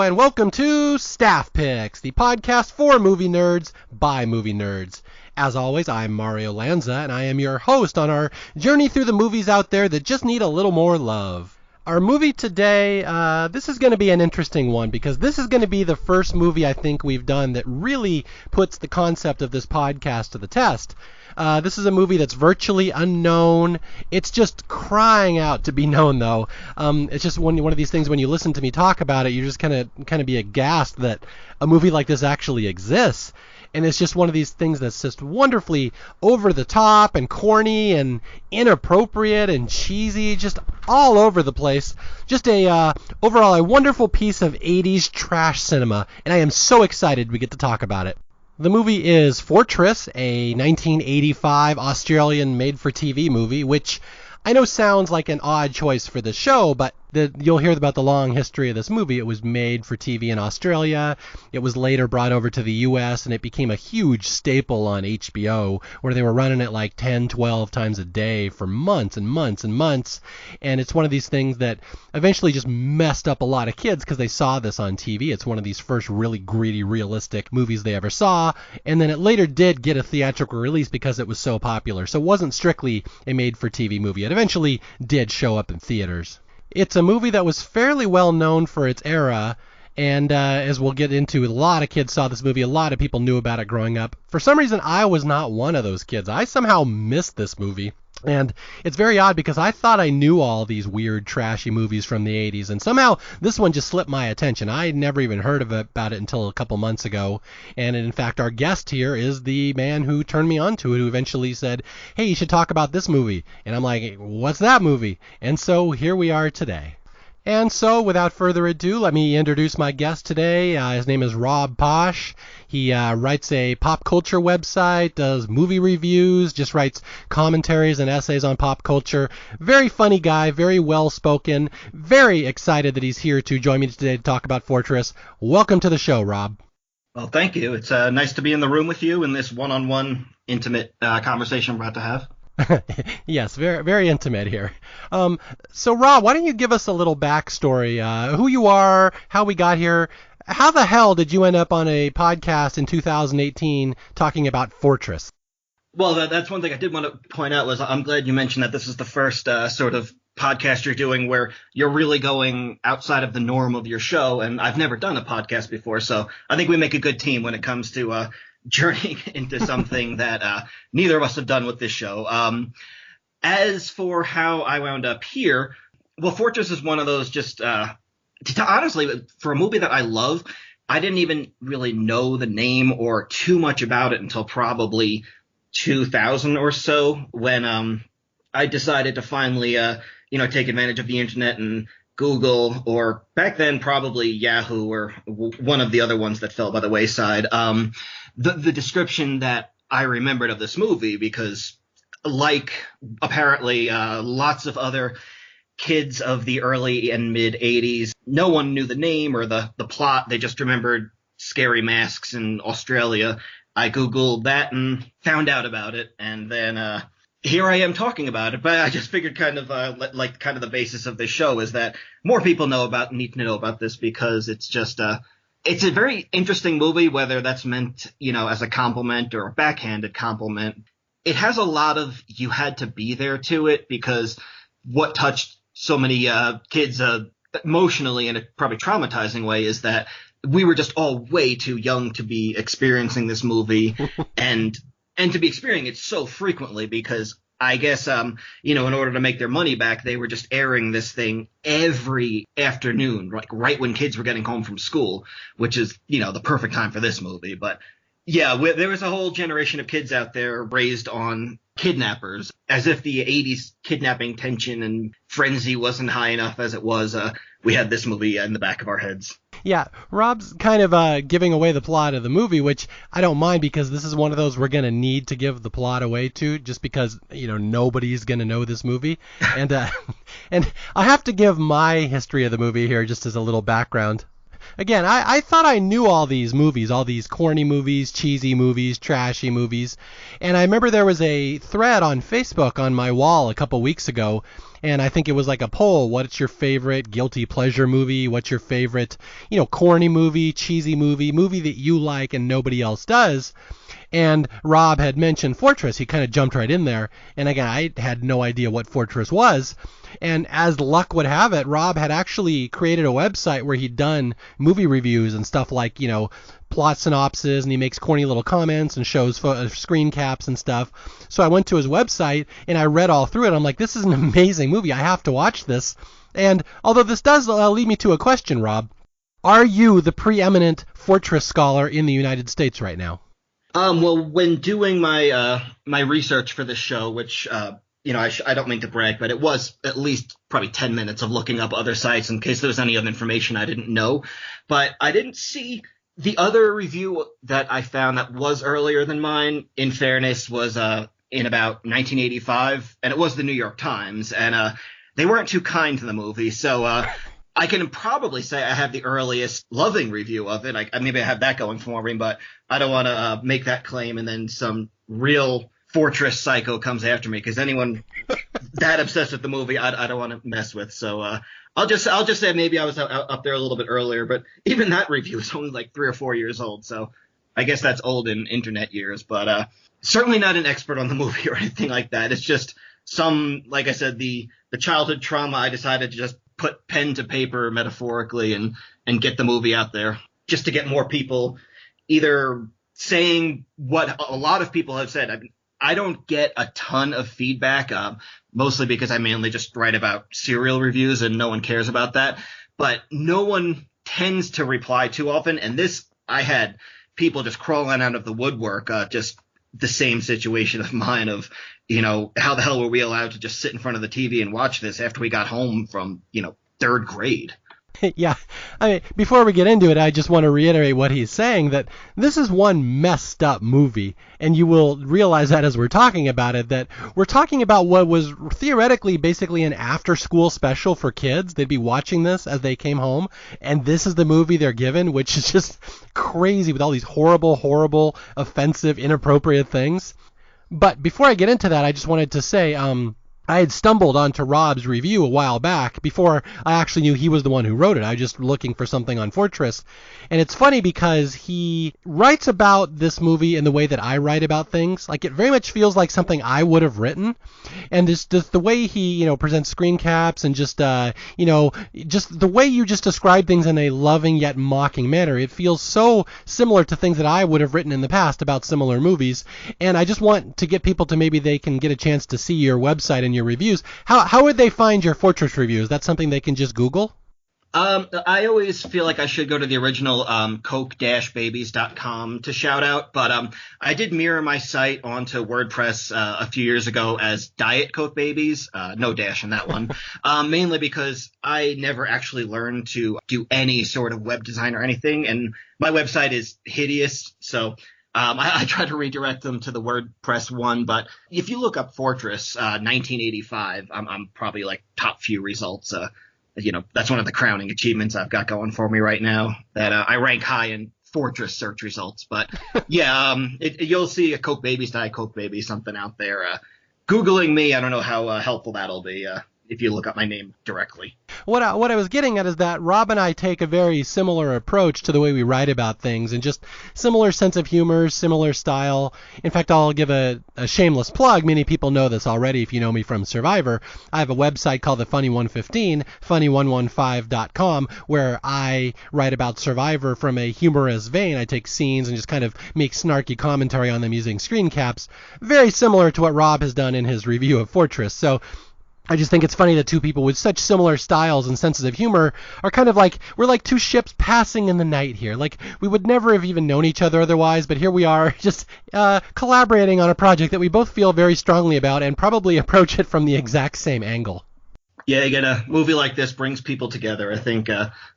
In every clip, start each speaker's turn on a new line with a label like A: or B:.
A: Hello and welcome to Staff Picks, the podcast for movie nerds by movie nerds. As always, I'm Mario Lanza, and I am your host on our journey through the movies out there that just need a little more love. Our movie today, this is going to be an interesting one because this is going to be the first movie I think we've done that really puts the concept of this podcast to the test. This is a movie that's virtually unknown. It's just crying out to be known, though. It's just one of these things when you listen to me talk about it, you just kind of be aghast that a movie like this actually exists. And it's just one of these things that's just wonderfully over the top and corny and inappropriate and cheesy, just all over the place. Just overall a wonderful piece of 80s trash cinema, and I am so excited we get to talk about it. The movie is Fortress, a 1985 Australian made-for-TV movie, which I know sounds like an odd choice for the show, but you'll hear about the long history of this movie. It was made for TV in Australia. It was later brought over to the U.S., and it became a huge staple on HBO, where they were running it like 10, 12 times a day for months and months and months. And it's one of these things that eventually just messed up a lot of kids because they saw this on TV. It's one of these first really greedy, realistic movies they ever saw. And then it later did get a theatrical release because it was so popular. So it wasn't strictly a made-for-TV movie. It eventually did show up in theaters. It's a movie that was fairly well known for its era, and as we'll get into, a lot of kids saw this movie. A lot of people knew about it growing up. For some reason, I was not one of those kids. I somehow missed this movie. And it's very odd because I thought I knew all these weird, trashy movies from the 80s, and somehow this one just slipped my attention. I had never even heard about it until a couple months ago, and in fact, our guest here is the man who turned me on to it, who eventually said, hey, you should talk about this movie. And I'm like, what's that movie? And so here we are today. And so, without further ado, let me introduce my guest today. His name is Robb Posch. He writes a pop culture website, does movie reviews, just writes commentaries and essays on pop culture. Very funny guy, very well-spoken, very excited that he's here to join me today to talk about Fortress. Welcome to the show, Robb.
B: Well, thank you. It's nice to be in the room with you in this one-on-one intimate conversation we're about to have.
A: Yes, very, very intimate here. So, Robb, why don't you give us a little backstory? Who you are, how we got here. How the hell did you end up on a podcast in 2018 talking about Fortress?
B: Well, that's one thing I did want to point out was I'm glad you mentioned that this is the first sort of podcast you're doing where you're really going outside of the norm of your show, and I've never done a podcast before, so I think we make a good team when it comes to journeying into something that neither of us have done with this show. As for how I wound up here, well, Fortress is one of those just honestly, for a movie that I love, I didn't even really know the name or too much about it until probably 2000 or so when I decided to finally take advantage of the internet and Google, or back then probably Yahoo or one of the other ones that fell by the wayside, the description that I remembered of this movie, because like apparently lots of other kids of the early and mid 80s, no one knew the name or the plot. They just remembered scary masks in Australia. I Googled that and found out about it, and then here I am talking about it. But I just figured kind of the basis of this show is that more people need to know about this, because it's just it's a very interesting movie, whether that's meant, as a compliment or a backhanded compliment. It has a lot of you had to be there to it, because what touched so many kids emotionally in a probably traumatizing way is that we were just all way too young to be experiencing this movie and to be experiencing it so frequently, because I guess, in order to make their money back, they were just airing this thing every afternoon, like right when kids were getting home from school, which is, the perfect time for this movie. But yeah, there was a whole generation of kids out there raised on kidnappers, as if the 80s kidnapping tension and frenzy wasn't high enough as it was. We had this movie in the back of our heads.
A: Yeah, Robb's kind of giving away the plot of the movie, which I don't mind, because this is one of those we're going to need to give the plot away to, just because, nobody's going to know this movie. And and I have to give my history of the movie here just as a little background. again, I thought I knew all these movies, all these corny movies, cheesy movies, trashy movies. And I remember there was a thread on Facebook on my wall a couple weeks ago, and I think it was like a poll. What's your favorite guilty pleasure movie? What's your favorite, corny movie, cheesy movie that you like and nobody else does? And Rob had mentioned Fortress. He kind of jumped right in there. And again, I had no idea what Fortress was. And as luck would have it, Rob had actually created a website where he'd done movie reviews and stuff like, plot synopses, and he makes corny little comments and shows screen caps and stuff. So I went to his website and I read all through it. I'm like, this is an amazing movie. I have to watch this. And although this does lead me to a question, Rob, are you the preeminent Fortress scholar in the United States right now?
B: Well, when doing my my research for this show, which I don't mean to brag, but it was at least probably 10 minutes of looking up other sites in case there was any other information I didn't know. But I didn't see the other review that I found that was earlier than mine, in fairness, was in about 1985, and it was the New York Times, and they weren't too kind to the movie. So I can probably say I have the earliest loving review of it. Maybe I have that going for me, but I don't want to make that claim and then some real Fortress psycho comes after me, because anyone that obsessed with the movie, I don't want to mess with. So I'll just say maybe I was up there a little bit earlier, but even that review is only like 3 or 4 years old. So I guess that's old in internet years, but certainly not an expert on the movie or anything like that. It's just like I said, the childhood trauma. I decided to just put pen to paper metaphorically and get the movie out there just to get more people either saying what a lot of people have said. I don't get a ton of feedback, mostly because I mainly just write about serial reviews and no one cares about that. But no one tends to reply too often. And this, I had people just crawling out of the woodwork, just the same situation of mine of, how the hell were we allowed to just sit in front of the TV and watch this after we got home from, 3rd grade?
A: Yeah. Before we get into it, I just want to reiterate what he's saying, that this is one messed up movie. And you will realize that as we're talking about it, that we're talking about what was theoretically basically an after-school special for kids. They'd be watching this as they came home, and this is the movie they're given, which is just crazy with all these horrible, offensive, inappropriate things. But before I get into that, I just wanted to say, I had stumbled onto Rob's review a while back before I actually knew he was the one who wrote it. I was just looking for something on Fortress. And it's funny because he writes about this movie in the way that I write about things. Like, it very much feels like something I would have written. And just the way he, presents screen caps and just the way you just describe things in a loving yet mocking manner. It feels so similar to things that I would have written in the past about similar movies. And I just want to get people to maybe they can get a chance to see your website and your reviews. How would they find your Fortress reviews? That's something they can just Google?
B: I always feel like I should go to the original coke-babies.com to shout out, but I did mirror my site onto WordPress a few years ago as Diet Coke Babies, no dash in that one, mainly because I never actually learned to do any sort of web design or anything, and my website is hideous, so I try to redirect them to the WordPress one, but if you look up Fortress 1985, I'm probably like top few results. That's one of the crowning achievements I've got going for me right now, that I rank high in Fortress search results. But yeah, you'll see a Coke Babies, Diet Coke Baby, something out there. Googling me, I don't know how helpful that'll be if you look up my name directly.
A: What I was getting at is that Rob and I take a very similar approach to the way we write about things, and just similar sense of humor, similar style. In fact, I'll give a shameless plug. Many people know this already if you know me from Survivor. I have a website called the Funny 115, funny115.com, where I write about Survivor from a humorous vein. I take scenes and just kind of make snarky commentary on them using screen caps, very similar to what Rob has done in his review of Fortress. So I just think it's funny that two people with such similar styles and senses of humor are kind of like, we're like two ships passing in the night here. Like, we would never have even known each other otherwise, but here we are just collaborating on a project that we both feel very strongly about and probably approach it from the exact same angle.
B: Yeah, again, a movie like this brings people together. I think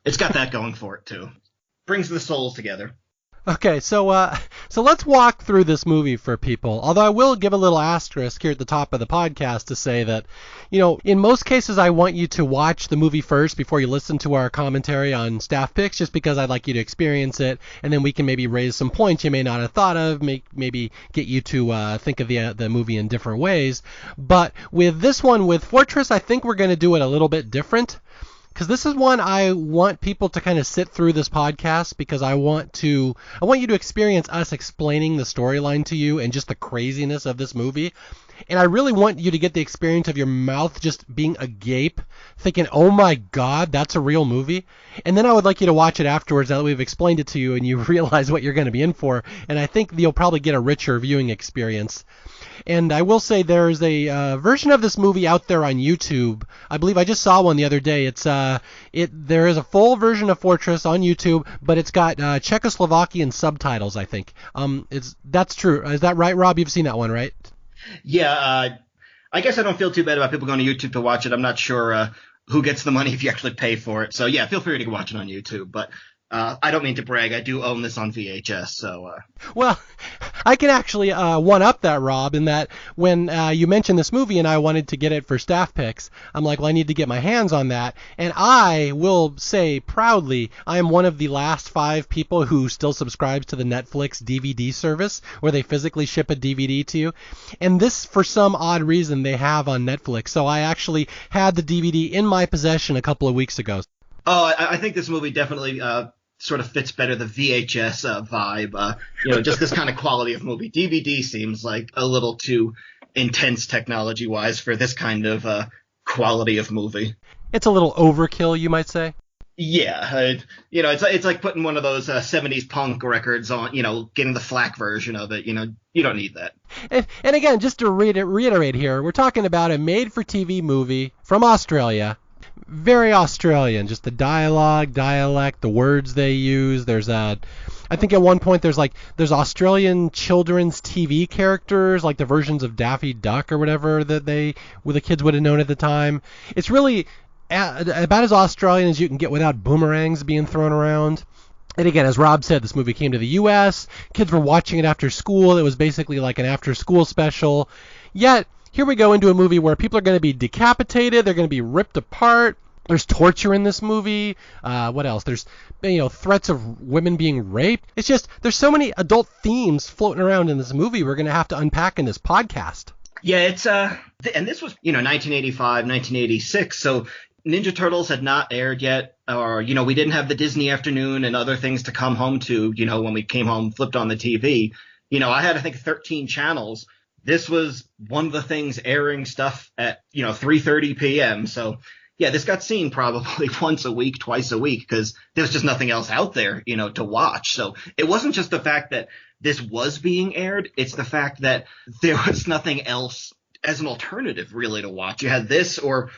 B: it's got that going for it, too. Brings the souls together.
A: Okay, so let's walk through this movie for people. Although I will give a little asterisk here at the top of the podcast to say that, in most cases I want you to watch the movie first before you listen to our commentary on staff picks, just because I'd like you to experience it, and then we can maybe raise some points you may not have thought of, maybe get you to think of the movie in different ways. But with this one, with Fortress, I think we're going to do it a little bit different. Because this is one I want people to kind of sit through this podcast, because I want you to experience us explaining the storyline to you and just the craziness of this movie. And I really want you to get the experience of your mouth just being agape, thinking, oh my God, that's a real movie. And then I would like you to watch it afterwards now that we've explained it to you and you realize what you're going to be in for. And I think you'll probably get a richer viewing experience. And I will say there's a version of this movie out there on YouTube. I believe I just saw one the other day. There is a full version of Fortress on YouTube, but it's got Czechoslovakian subtitles, I think. That's true. Is that right, Rob? You've seen that one, right?
B: Yeah, I guess I don't feel too bad about people going to YouTube to watch it. I'm not sure who gets the money if you actually pay for it. So, yeah, feel free to watch it on YouTube. But I don't mean to brag. I do own this on VHS. So,
A: Well, I can actually one-up that, Rob, in that when you mentioned this movie and I wanted to get it for staff picks, I'm like, well, I need to get my hands on that. And I will say proudly, I am one of the last 5 people who still subscribes to the Netflix DVD service, where they physically ship a DVD to you. And this, for some odd reason, they have on Netflix. So I actually had the DVD in my possession a couple of weeks ago.
B: Oh, I think this movie definitely sort of fits better the VHS vibe. Just this kind of quality of movie. DVD seems like a little too intense technology-wise for this kind of quality of movie.
A: It's a little overkill, you might say.
B: Yeah, it's like putting one of those 70s punk records on, getting the FLAC version of it. You don't need that.
A: And again, just to reiterate here, we're talking about a made-for-TV movie from Australia. Very Australian, just the dialect, the words they use. I think at one point there's Australian children's TV characters, like the versions of Daffy Duck or whatever that the kids would have known at the time. It's really about as Australian as you can get without boomerangs being thrown around. And again, as Rob said, this movie came to the U.S. Kids were watching it after school. It was basically like an after-school special. Yet here we go into a movie where people are going to be decapitated. They're going to be ripped apart. There's torture in this movie. What else? There's threats of women being raped. It's just there's so many adult themes floating around in this movie we're going to have to unpack in this podcast.
B: Yeah, it's and this was 1985, 1986. So Ninja Turtles had not aired yet, or we didn't have the Disney Afternoon and other things to come home to. When we came home, flipped on the TV. I had I think 13 channels. This was one of the things airing stuff at 3:30 p.m. So yeah, this got seen probably once a week, twice a week, because there's just nothing else out there to watch. So it wasn't just the fact that this was being aired; it's the fact that there was nothing else as an alternative really to watch. You had this or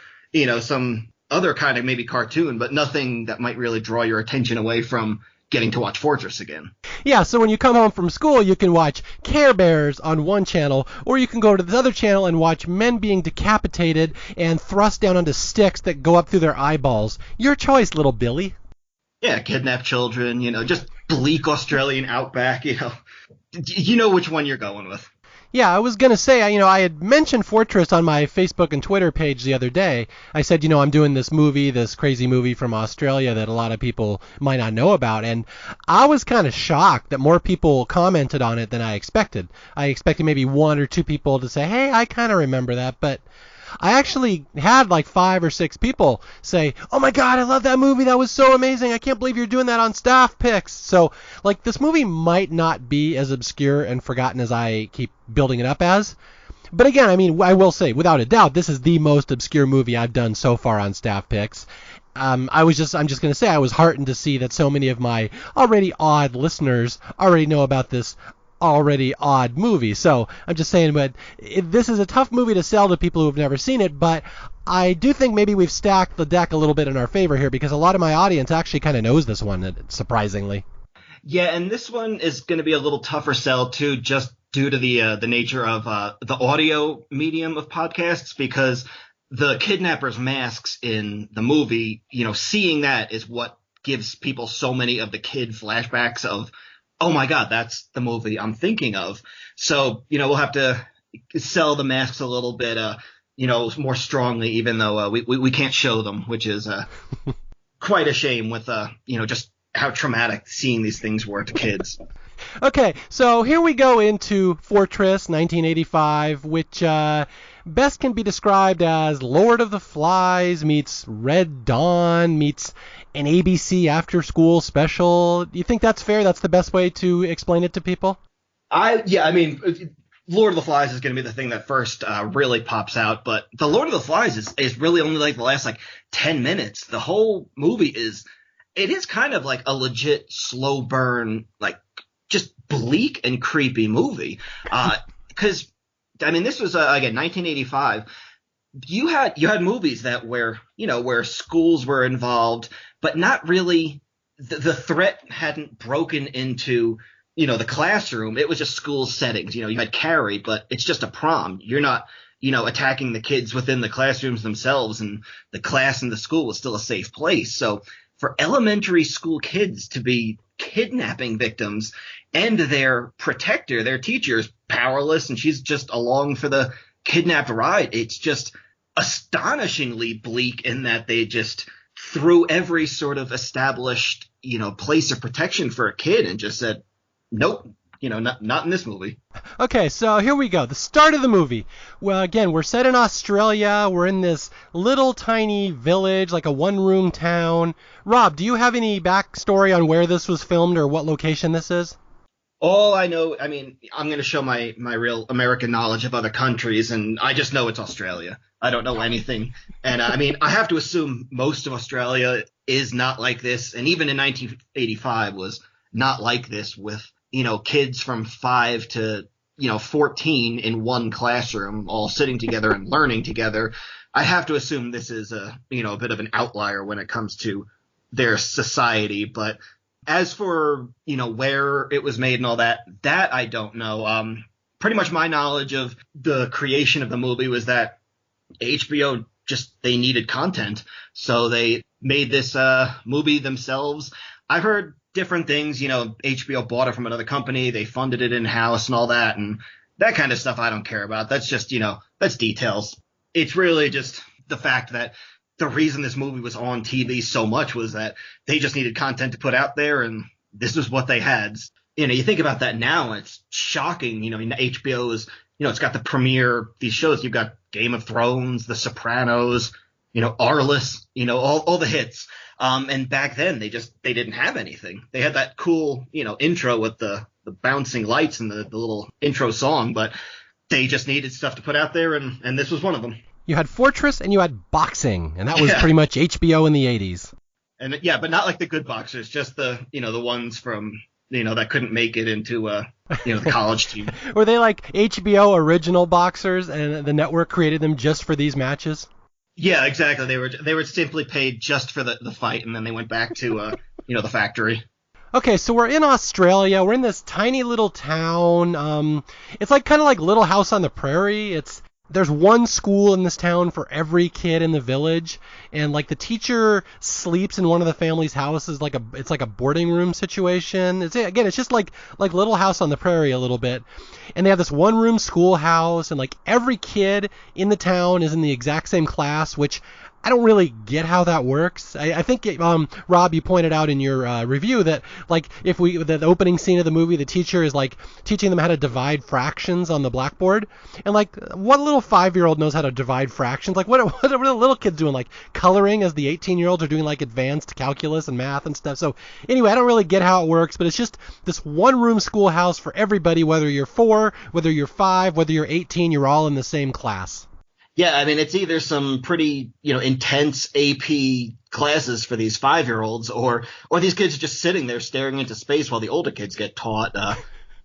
B: some other kind of maybe cartoon, but nothing that might really draw your attention away from getting to watch Fortress again.
A: Yeah, so when you come home from school, you can watch Care Bears on one channel, or you can go to this other channel and watch men being decapitated and thrust down onto sticks that go up through their eyeballs. Your choice, little Billy.
B: Yeah, kidnap children, just bleak Australian outback, you know which one you're going with.
A: Yeah, I was going to say, I had mentioned Fortress on my Facebook and Twitter page the other day. I said, I'm doing this crazy movie from Australia that a lot of people might not know about. And I was kind of shocked that more people commented on it than I expected. I expected maybe 1 or 2 people to say, hey, I kind of remember that. But I actually had like 5 or 6 people say, oh my God, I love that movie. That was so amazing. I can't believe you're doing that on staff picks. So this movie might not be as obscure and forgotten as I keep building it up as. But again, I will say, without a doubt, this is the most obscure movie I've done so far on staff picks. I'm just going to say I was heartened to see that so many of my already odd listeners already know about this already odd movie. So I'm just saying, but this is a tough movie to sell to people who have never seen it, but I do think maybe we've stacked the deck a little bit in our favor here, because a lot of my audience actually kind of knows this one, surprisingly.
B: Yeah, and this one is going to be a little tougher sell too, just due to the nature of the audio medium of podcasts, because the kidnappers' masks in the movie, seeing that is what gives people so many of the kid flashbacks of oh my God, that's the movie I'm thinking of. So, we'll have to sell the masks a little bit, more strongly, even though we can't show them, which is quite a shame with, just how traumatic seeing these things were to kids.
A: Okay, so here we go into Fortress 1985, which best can be described as Lord of the Flies meets Red Dawn meets an ABC after-school special. Do you think that's fair? That's the best way to explain it to people?
B: I mean, Lord of the Flies is going to be the thing that first really pops out, but the Lord of the Flies is really only like the last like 10 minutes. The whole movie it is kind of like a legit slow burn, like just bleak and creepy movie. Because I mean, this was again 1985. You had movies where schools were involved, but not really. The threat hadn't broken into the classroom. It was just school settings. You had Carrie, but it's just a prom. You're not attacking the kids within the classrooms themselves, and the class and the school was still a safe place. So for elementary school kids to be kidnapping victims and their protector, their teacher, is powerless and she's just along for the kidnapped ride, it's just astonishingly bleak in that they just threw every sort of established, place of protection for a kid and just said, nope, not in this movie.
A: Okay, so here we go. The start of the movie. Well, again, we're set in Australia. We're in this little tiny village, like a one-room town. Rob, do you have any backstory on where this was filmed or what location this is?
B: All I know, I mean, I'm going to show my real American knowledge of other countries, and I just know it's Australia. I don't know anything. And I mean, I have to assume most of Australia is not like this, and even in 1985 was not like this with kids from 5 to 14 in one classroom, all sitting together and learning together. I have to assume this is a bit of an outlier when it comes to their society. But as for where it was made and all that I don't know. Pretty much my knowledge of the creation of the movie was that HBO they needed content, so they made this movie themselves. I've heard different things, HBO bought it from another company, they funded it in-house and all that, and that kind of stuff I don't care about. That's just, that's details. It's really just the fact that the reason this movie was on TV so much was that they just needed content to put out there, and this was what they had. You think about that now, and it's shocking. HBO is, it's got the premiere, these shows. You've got Game of Thrones, The Sopranos, Arliss, all the hits. And back then they didn't have anything. They had that cool, intro with the bouncing lights and the little intro song, but they just needed stuff to put out there, and this was one of them.
A: You had Fortress and you had boxing, and that was pretty much HBO in the 80s.
B: And yeah, but not like the good boxers, just the ones from, that couldn't make it into, the college team.
A: Were they like HBO original boxers and the network created them just for these matches?
B: Yeah, exactly. They were simply paid just for the fight, and then they went back to the factory.
A: Okay, so we're in Australia. We're in this tiny little town. It's like kind of like Little House on the Prairie. There's one school in this town for every kid in the village, and like the teacher sleeps in one of the family's houses, it's like a boarding room situation. It's just like Little House on the Prairie a little bit. And they have this one room schoolhouse, and like every kid in the town is in the exact same class, which I don't really get how that works. I think, Rob, you pointed out in your review that, like, the opening scene of the movie, the teacher is, like, teaching them how to divide fractions on the blackboard. And, like, what little 5-year-old knows how to divide fractions? Like, what are the little kids doing? Like, coloring as the 18-year-olds are doing, like, advanced calculus and math and stuff. So, anyway, I don't really get how it works, but it's just this one-room schoolhouse for everybody, whether you're 4, whether you're 5, whether you're 18, you're all in the same class.
B: Yeah, I mean, it's either some pretty, intense AP classes for these 5-year-olds, or these kids are just sitting there staring into space while the older kids get taught.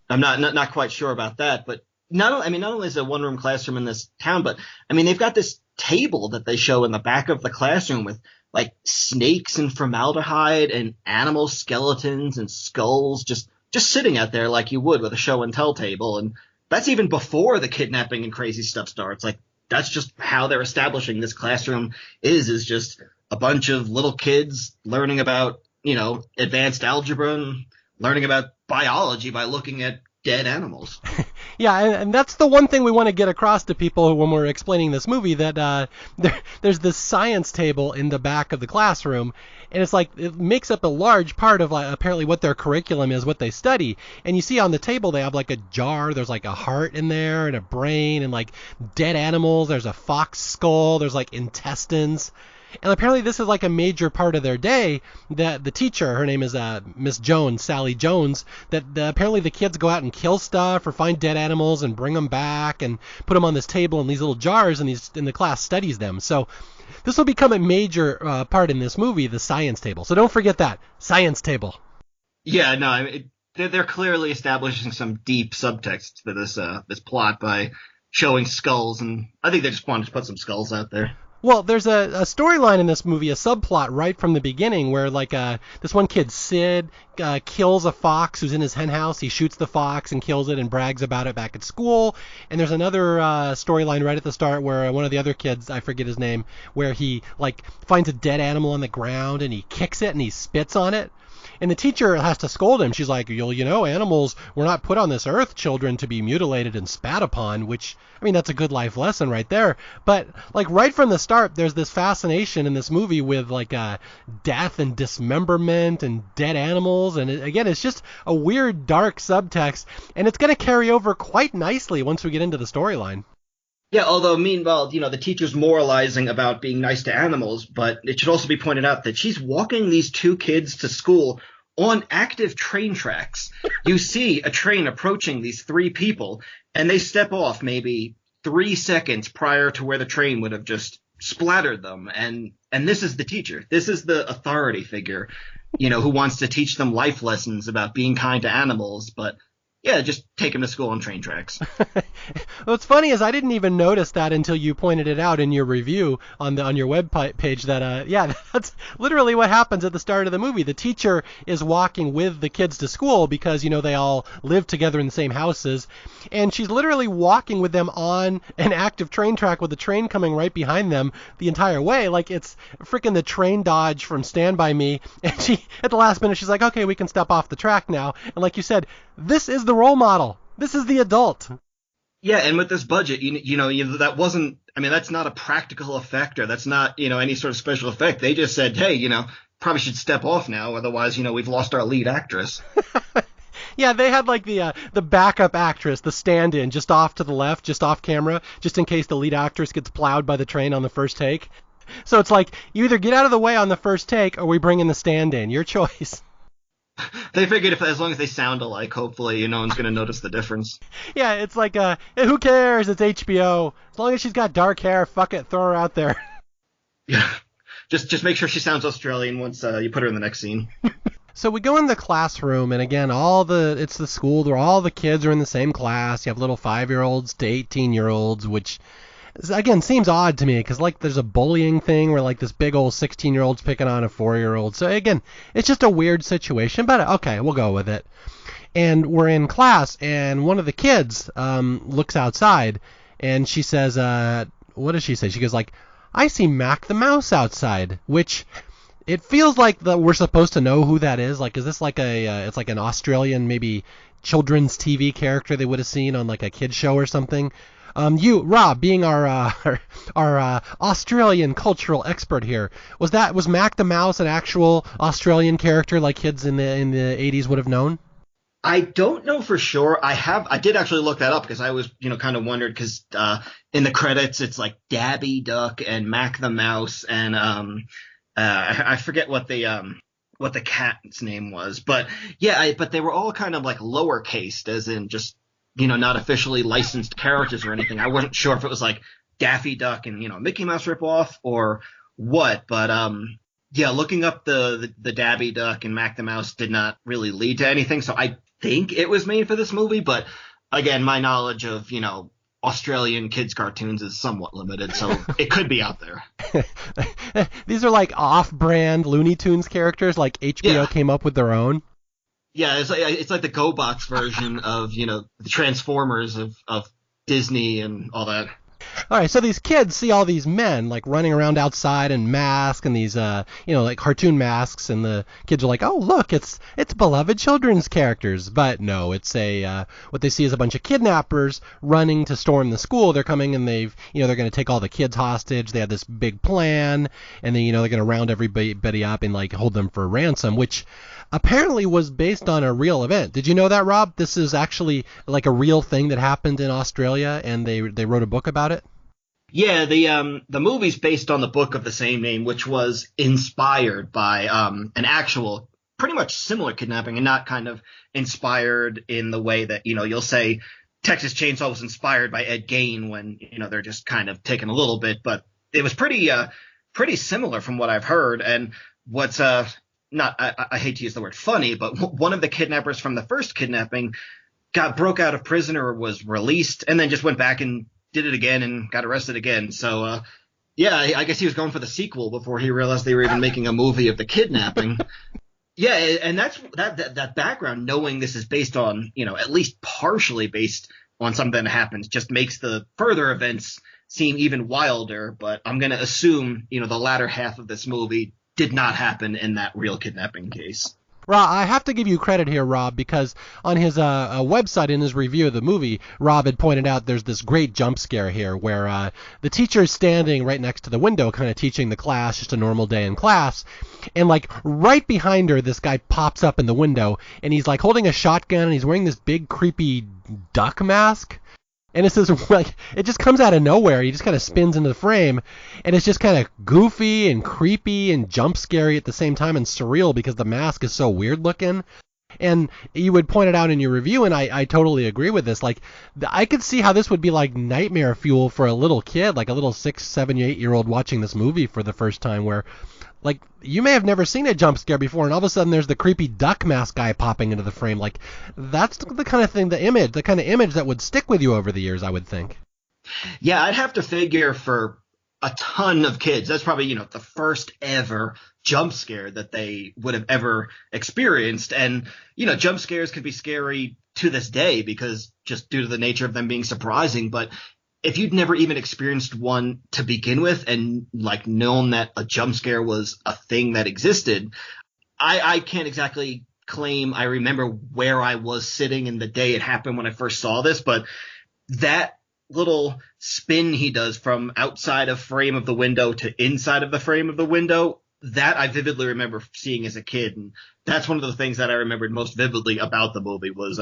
B: I'm not quite sure about that, but not only is it a one-room classroom in this town, but I mean, they've got this table that they show in the back of the classroom with like snakes and formaldehyde and animal skeletons and skulls just sitting out there like you would with a show and tell table, and that's even before the kidnapping and crazy stuff starts. Like, that's just how they're establishing this classroom is just a bunch of little kids learning about, advanced algebra and learning about biology by looking at dead animals.
A: Yeah, and that's the one thing we want to get across to people when we're explaining this movie, that there's this science table in the back of the classroom, and it's like it makes up a large part of apparently what their curriculum is, what they study. And you see on the table they have like a jar, there's like a heart in there and a brain and like dead animals, there's a fox skull, there's like intestines. And apparently this is like a major part of their day, that the teacher, her name is Miss Jones, Sally Jones, that apparently the kids go out and kill stuff or find dead animals and bring them back and put them on this table in these little jars, and the class studies them. So this will become a major part in this movie, the science table. So don't forget that, science table.
B: Yeah, no, I mean, they're clearly establishing some deep subtext to this plot by showing skulls, and I think they just wanted to put some skulls out there.
A: Well, there's a storyline in this movie, a subplot right from the beginning, where like this one kid, Sid, kills a fox who's in his hen house. He shoots the fox and kills it and brags about it back at school. And there's another storyline right at the start where one of the other kids, I forget his name, where he like finds a dead animal on the ground and he kicks it and he spits on it. And the teacher has to scold him. She's like, you know, animals were not put on this earth, children, to be mutilated and spat upon, which, I mean, that's a good life lesson right there. But, like, right from the start, there's this fascination in this movie with, like, death and dismemberment and dead animals. And, again, it's just a weird, dark subtext. And it's going to carry over quite nicely once we get into the storyline.
B: Yeah, although meanwhile, you know, the teacher's moralizing about being nice to animals, but it should also be pointed out that she's walking these two kids to school on active train tracks. You see a train approaching these three people, and they step off maybe 3 seconds prior to where the train would have just splattered them. And this is the teacher. This is the authority figure, you know, who wants to teach them life lessons about being kind to animals, but yeah, just take him to school on train tracks.
A: What's funny is I didn't even notice that until you pointed it out in your review on your web page that, yeah, that's literally what happens at the start of the movie. The teacher is walking with the kids to school because, you know, they all live together in the same houses. And she's literally walking with them on an active train track with the train coming right behind them the entire way. Like it's freaking the train dodge from Stand By Me. And she, at the last minute, she's like, okay, we can step off the track now. And like you said, this is the role model. This is the adult.
B: Yeah, and with this budget, you know, that wasn't, I mean, that's not a practical effect, or that's not, you know, any sort of special effect. They just said, hey, you know, probably should step off now, otherwise, you know, we've lost our lead actress.
A: Yeah, they had like the backup actress, the stand-in, just off to the left, just off camera, just in case the lead actress gets plowed by the train on the first take. So it's like, you either get out of the way on the first take, or we bring in the stand-in. Your choice.
B: They figured if as long as they sound alike, hopefully, you know, no one's going to notice the difference.
A: Yeah, it's like, who cares? It's HBO. As long as she's got dark hair, fuck it, throw her out there.
B: Yeah, just make sure she sounds Australian once you put her in the next scene.
A: So we go in the classroom, and again, it's the school where all the kids are in the same class. You have little 5-year-olds to 18-year-olds, which again seems odd to me because like there's a bullying thing where like this big old 16-year-old's picking on a 4-year-old. So again, it's just a weird situation, but okay, we'll go with it. And we're in class, and one of the kids looks outside, and she says, what does she say? She goes like, I see Mac the Mouse outside, which it feels like we're supposed to know who that is. Like, is this like it's like an Australian maybe children's TV character they would have seen on like a kid show or something? You, Rob, being our Australian cultural expert here, was Mac the Mouse an actual Australian character like kids in the 80s would have known?
B: I don't know for sure. I did actually look that up because I was, you know, kind of wondered because in the credits it's like Dabby Duck and Mac the Mouse and I forget what the cat's name was, but yeah, but they were all kind of like lowercase, as in just, you know, not officially licensed characters or anything. I wasn't sure if it was like Daffy Duck and, you know, Mickey Mouse ripoff or what, but yeah, looking up the Dabby Duck and Mac the Mouse did not really lead to anything, so I think it was made for this movie, but again, my knowledge of, you know, Australian kids cartoons is somewhat limited, so it could be out there.
A: These are like off-brand Looney Tunes characters, like HBO came up with their own.
B: Yeah, it's like the GoBox version of, you know, the Transformers of Disney and all that.
A: All right, so these kids see all these men like running around outside in masks and these like cartoon masks, and the kids are like, "Oh, look, it's beloved children's characters." But no, it's what they see is a bunch of kidnappers running to storm the school. They're coming and they're going to take all the kids hostage. They have this big plan, and then they're going to round everybody up and like hold them for ransom, which apparently was based on a real event. Did you know that, Rob? This is actually like a real thing that happened in Australia, and they wrote a book about it.
B: Yeah, the movie's based on the book of the same name, which was inspired by an actual pretty much similar kidnapping, and not kind of inspired in the way that, you'll say Texas Chainsaw was inspired by Ed Gein when, they're just kind of taking a little bit, but it was pretty similar from what I've heard. And what's not, I hate to use the word funny, but one of the kidnappers from the first kidnapping broke out of prison or was released, and then just went back and did it again and got arrested again. So, I guess he was going for the sequel before he realized they were even making a movie of the kidnapping. Yeah, and that's that background, knowing this is based on, at least partially based on something that happens, just makes the further events seem even wilder. But I'm going to assume, the latter half of this movie did not happen in that real kidnapping case.
A: Rob, I have to give you credit here, Rob, because on his website, in his review of the movie, Rob had pointed out there's this great jump scare here where the teacher is standing right next to the window, kind of teaching the class, just a normal day in class, and like right behind her, this guy pops up in the window, and he's like holding a shotgun, and he's wearing this big creepy duck mask. And it's this, like, it just comes out of nowhere. He just kind of spins into the frame, and it's just kind of goofy and creepy and jump scary at the same time, and surreal because the mask is so weird looking. And you would point it out in your review, and I totally agree with this. Like, I could see how this would be like nightmare fuel for a little kid, like a little 6, 7, 8-year-old watching this movie for the first time, where like you may have never seen a jump scare before, and all of a sudden there's the creepy duck mask guy popping into the frame. Like, that's the kind of thing, the kind of image that would stick with you over the years, I would think.
B: Yeah, I'd have to figure for a ton of kids, that's probably, the first ever jump scare that they would have ever experienced. And, jump scares can be scary to this day because just due to the nature of them being surprising. But if you'd never even experienced one to begin with, and like known that a jump scare was a thing that existed, I can't exactly claim I remember where I was sitting in the day it happened when I first saw this, but that little spin he does from outside of frame of the window to inside of the frame of the window, that I vividly remember seeing as a kid. And that's one of the things that I remembered most vividly about the movie was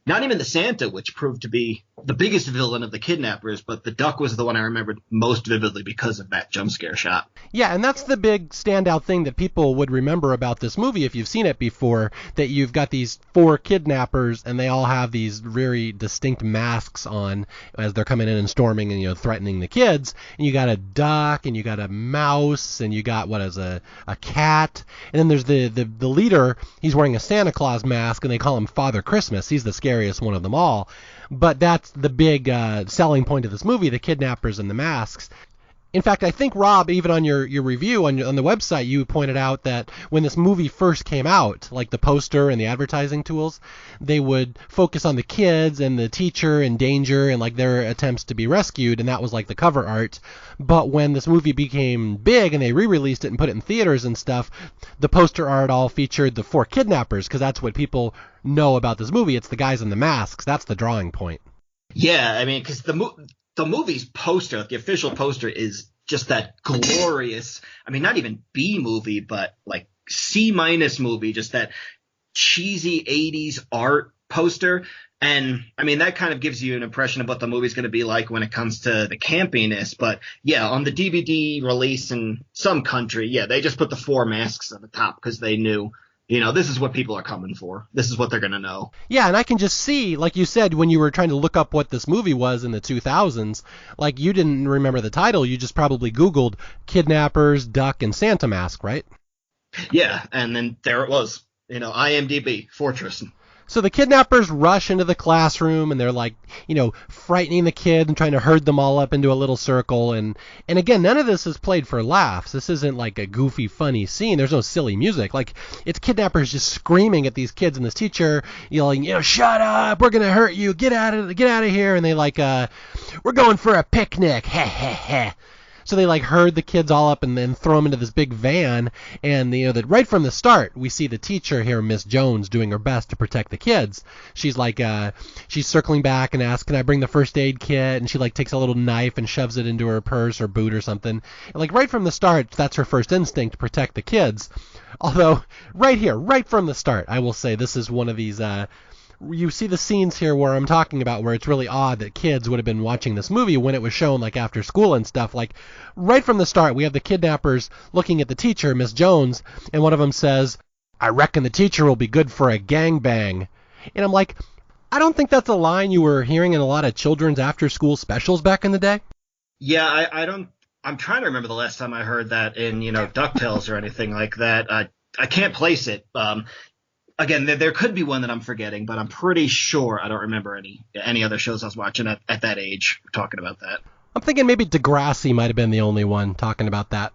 B: not even the Santa, which proved to be the biggest villain of the kidnappers, but the duck was the one I remembered most vividly because of that jump scare shot.
A: Yeah, and that's the big standout thing that people would remember about this movie if you've seen it before, that you've got these 4 kidnappers, and they all have these very distinct masks on as they're coming in and storming and, threatening the kids. And you got a duck, and you got a mouse, and you got, a cat. And then there's the leader. He's wearing a Santa Claus mask, and they call him Father Christmas. He's the scariest one of them all. But that's the big selling point of this movie, the kidnappers and the masks. In fact, I think, Rob, even on your review on the website, you pointed out that when this movie first came out, like the poster and the advertising tools, they would focus on the kids and the teacher in danger and like their attempts to be rescued, and that was like the cover art. But when this movie became big and they re-released it and put it in theaters and stuff, the poster art all featured the 4 kidnappers, because that's what people know about this movie. It's the guys in the masks. That's the drawing point. Yeah,
B: I mean, because the movie's poster, the official poster, is just that glorious, I mean, not even B movie, but like C- movie, just that cheesy 80s art poster. And I mean, that kind of gives you an impression of what the movie's going to be like when it comes to the campiness. But yeah, on the DVD release in some country, yeah, they just put the 4 masks on the top because they knew, this is what people are coming for. This is what they're going to know.
A: Yeah, and I can just see, like you said, when you were trying to look up what this movie was in the 2000s, like you didn't remember the title. You just probably Googled kidnappers, duck, and Santa mask, right?
B: Yeah, and then there it was. IMDb, Fortress.
A: So the kidnappers rush into the classroom and they're like, frightening the kid and trying to herd them all up into a little circle. And again, none of this is played for laughs. This isn't like a goofy, funny scene. There's no silly music. Like, it's kidnappers just screaming at these kids and this teacher yelling, shut up, we're going to hurt you, get out of here. And they like, we're going for a picnic, heh heh heh. So they like herd the kids all up and then throw them into this big van. And that right from the start, we see the teacher here, Miss Jones, doing her best to protect the kids. She's like, she's circling back and asks, "Can I bring the first aid kit?" And she like takes a little knife and shoves it into her purse or boot or something. And like right from the start, that's her first instinct, to protect the kids. Although right here, right from the start, I will say this is one of these. You see the scenes here where I'm talking about where it's really odd that kids would have been watching this movie when it was shown like after school and stuff. Like right from the start, we have the kidnappers looking at the teacher, Miss Jones, and one of them says, "I reckon the teacher will be good for a gangbang." And I'm like, I don't think that's a line you were hearing in a lot of children's after school specials back in the day.
B: Yeah, I don't. I'm trying to remember the last time I heard that in DuckTales or anything like that. I can't place it. Again, there could be one that I'm forgetting, but I'm pretty sure I don't remember any other shows I was watching at that age talking about that.
A: I'm thinking maybe Degrassi might have been the only one talking about that.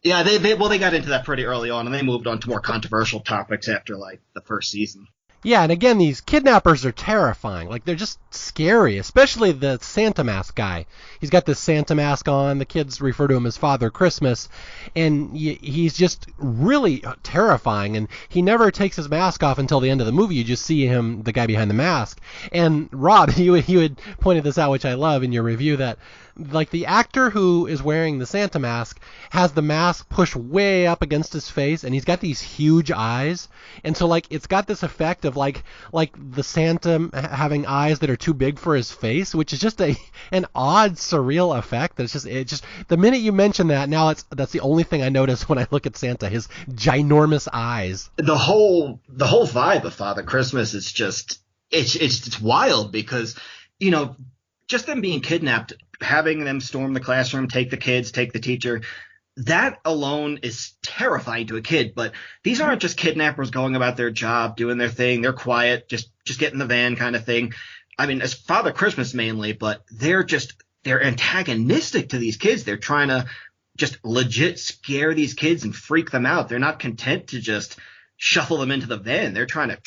B: Yeah, they got into that pretty early on, and they moved on to more controversial topics after like the first season.
A: Yeah, and again, these kidnappers are terrifying. Like, they're just scary, especially the Santa mask guy. He's got this Santa mask on. The kids refer to him as Father Christmas, and he's just really terrifying, and he never takes his mask off until the end of the movie. You just see him, the guy behind the mask. And Rob, you had pointed this out, which I love in your review, that like the actor who is wearing the Santa mask has the mask pushed way up against his face, and he's got these huge eyes, and so like it's got this effect of like the Santa having eyes that are too big for his face, which is just an odd, surreal effect. It just the minute you mention that, now that's the only thing I notice when I look at Santa, his ginormous eyes.
B: The whole vibe of Father Christmas is just it's wild because just them being kidnapped, having them storm the classroom, take the kids, take the teacher, that alone is terrifying to a kid. But these aren't just kidnappers going about their job, doing their thing. They're quiet, just get in the van kind of thing. I mean, it's Father Christmas mainly, but they're antagonistic to these kids. They're trying to just legit scare these kids and freak them out. They're not content to just shuffle them into the van. They're trying to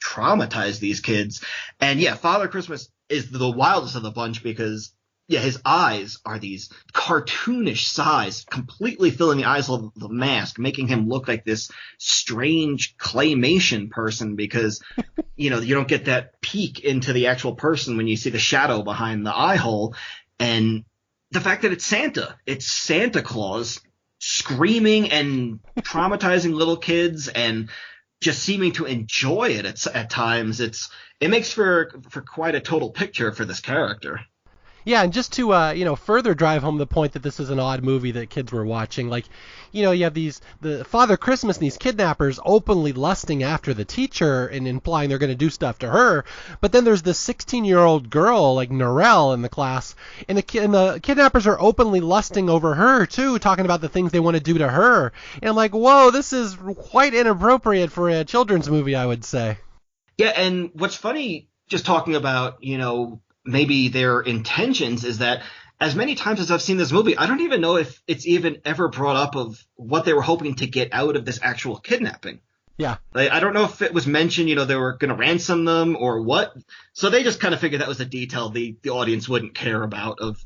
B: traumatize these kids. And yeah, Father Christmas is the wildest of the bunch because his eyes are these cartoonish size, completely filling the eyes of the mask, making him look like this strange claymation person because, you don't get that peek into the actual person when you see the shadow behind the eye hole. And the fact that it's Santa Claus screaming and traumatizing little kids and just seeming to enjoy it at times, it makes for quite a total picture for this character.
A: Yeah, and just to further drive home the point that this is an odd movie that kids were watching, like, you have the Father Christmas and these kidnappers openly lusting after the teacher and implying they're going to do stuff to her, but then there's this 16-year-old girl like Norelle in the class, and the kidnappers are openly lusting over her too, talking about the things they want to do to her, and I'm like, whoa, this is quite inappropriate for a children's movie, I would say.
B: Yeah, and what's funny, just talking about maybe their intentions, is that as many times as I've seen this movie, I don't even know if it's even ever brought up of what they were hoping to get out of this actual kidnapping.
A: Yeah.
B: I don't know if it was mentioned, they were going to ransom them or what. So they just kind of figured that was a detail the audience wouldn't care about of,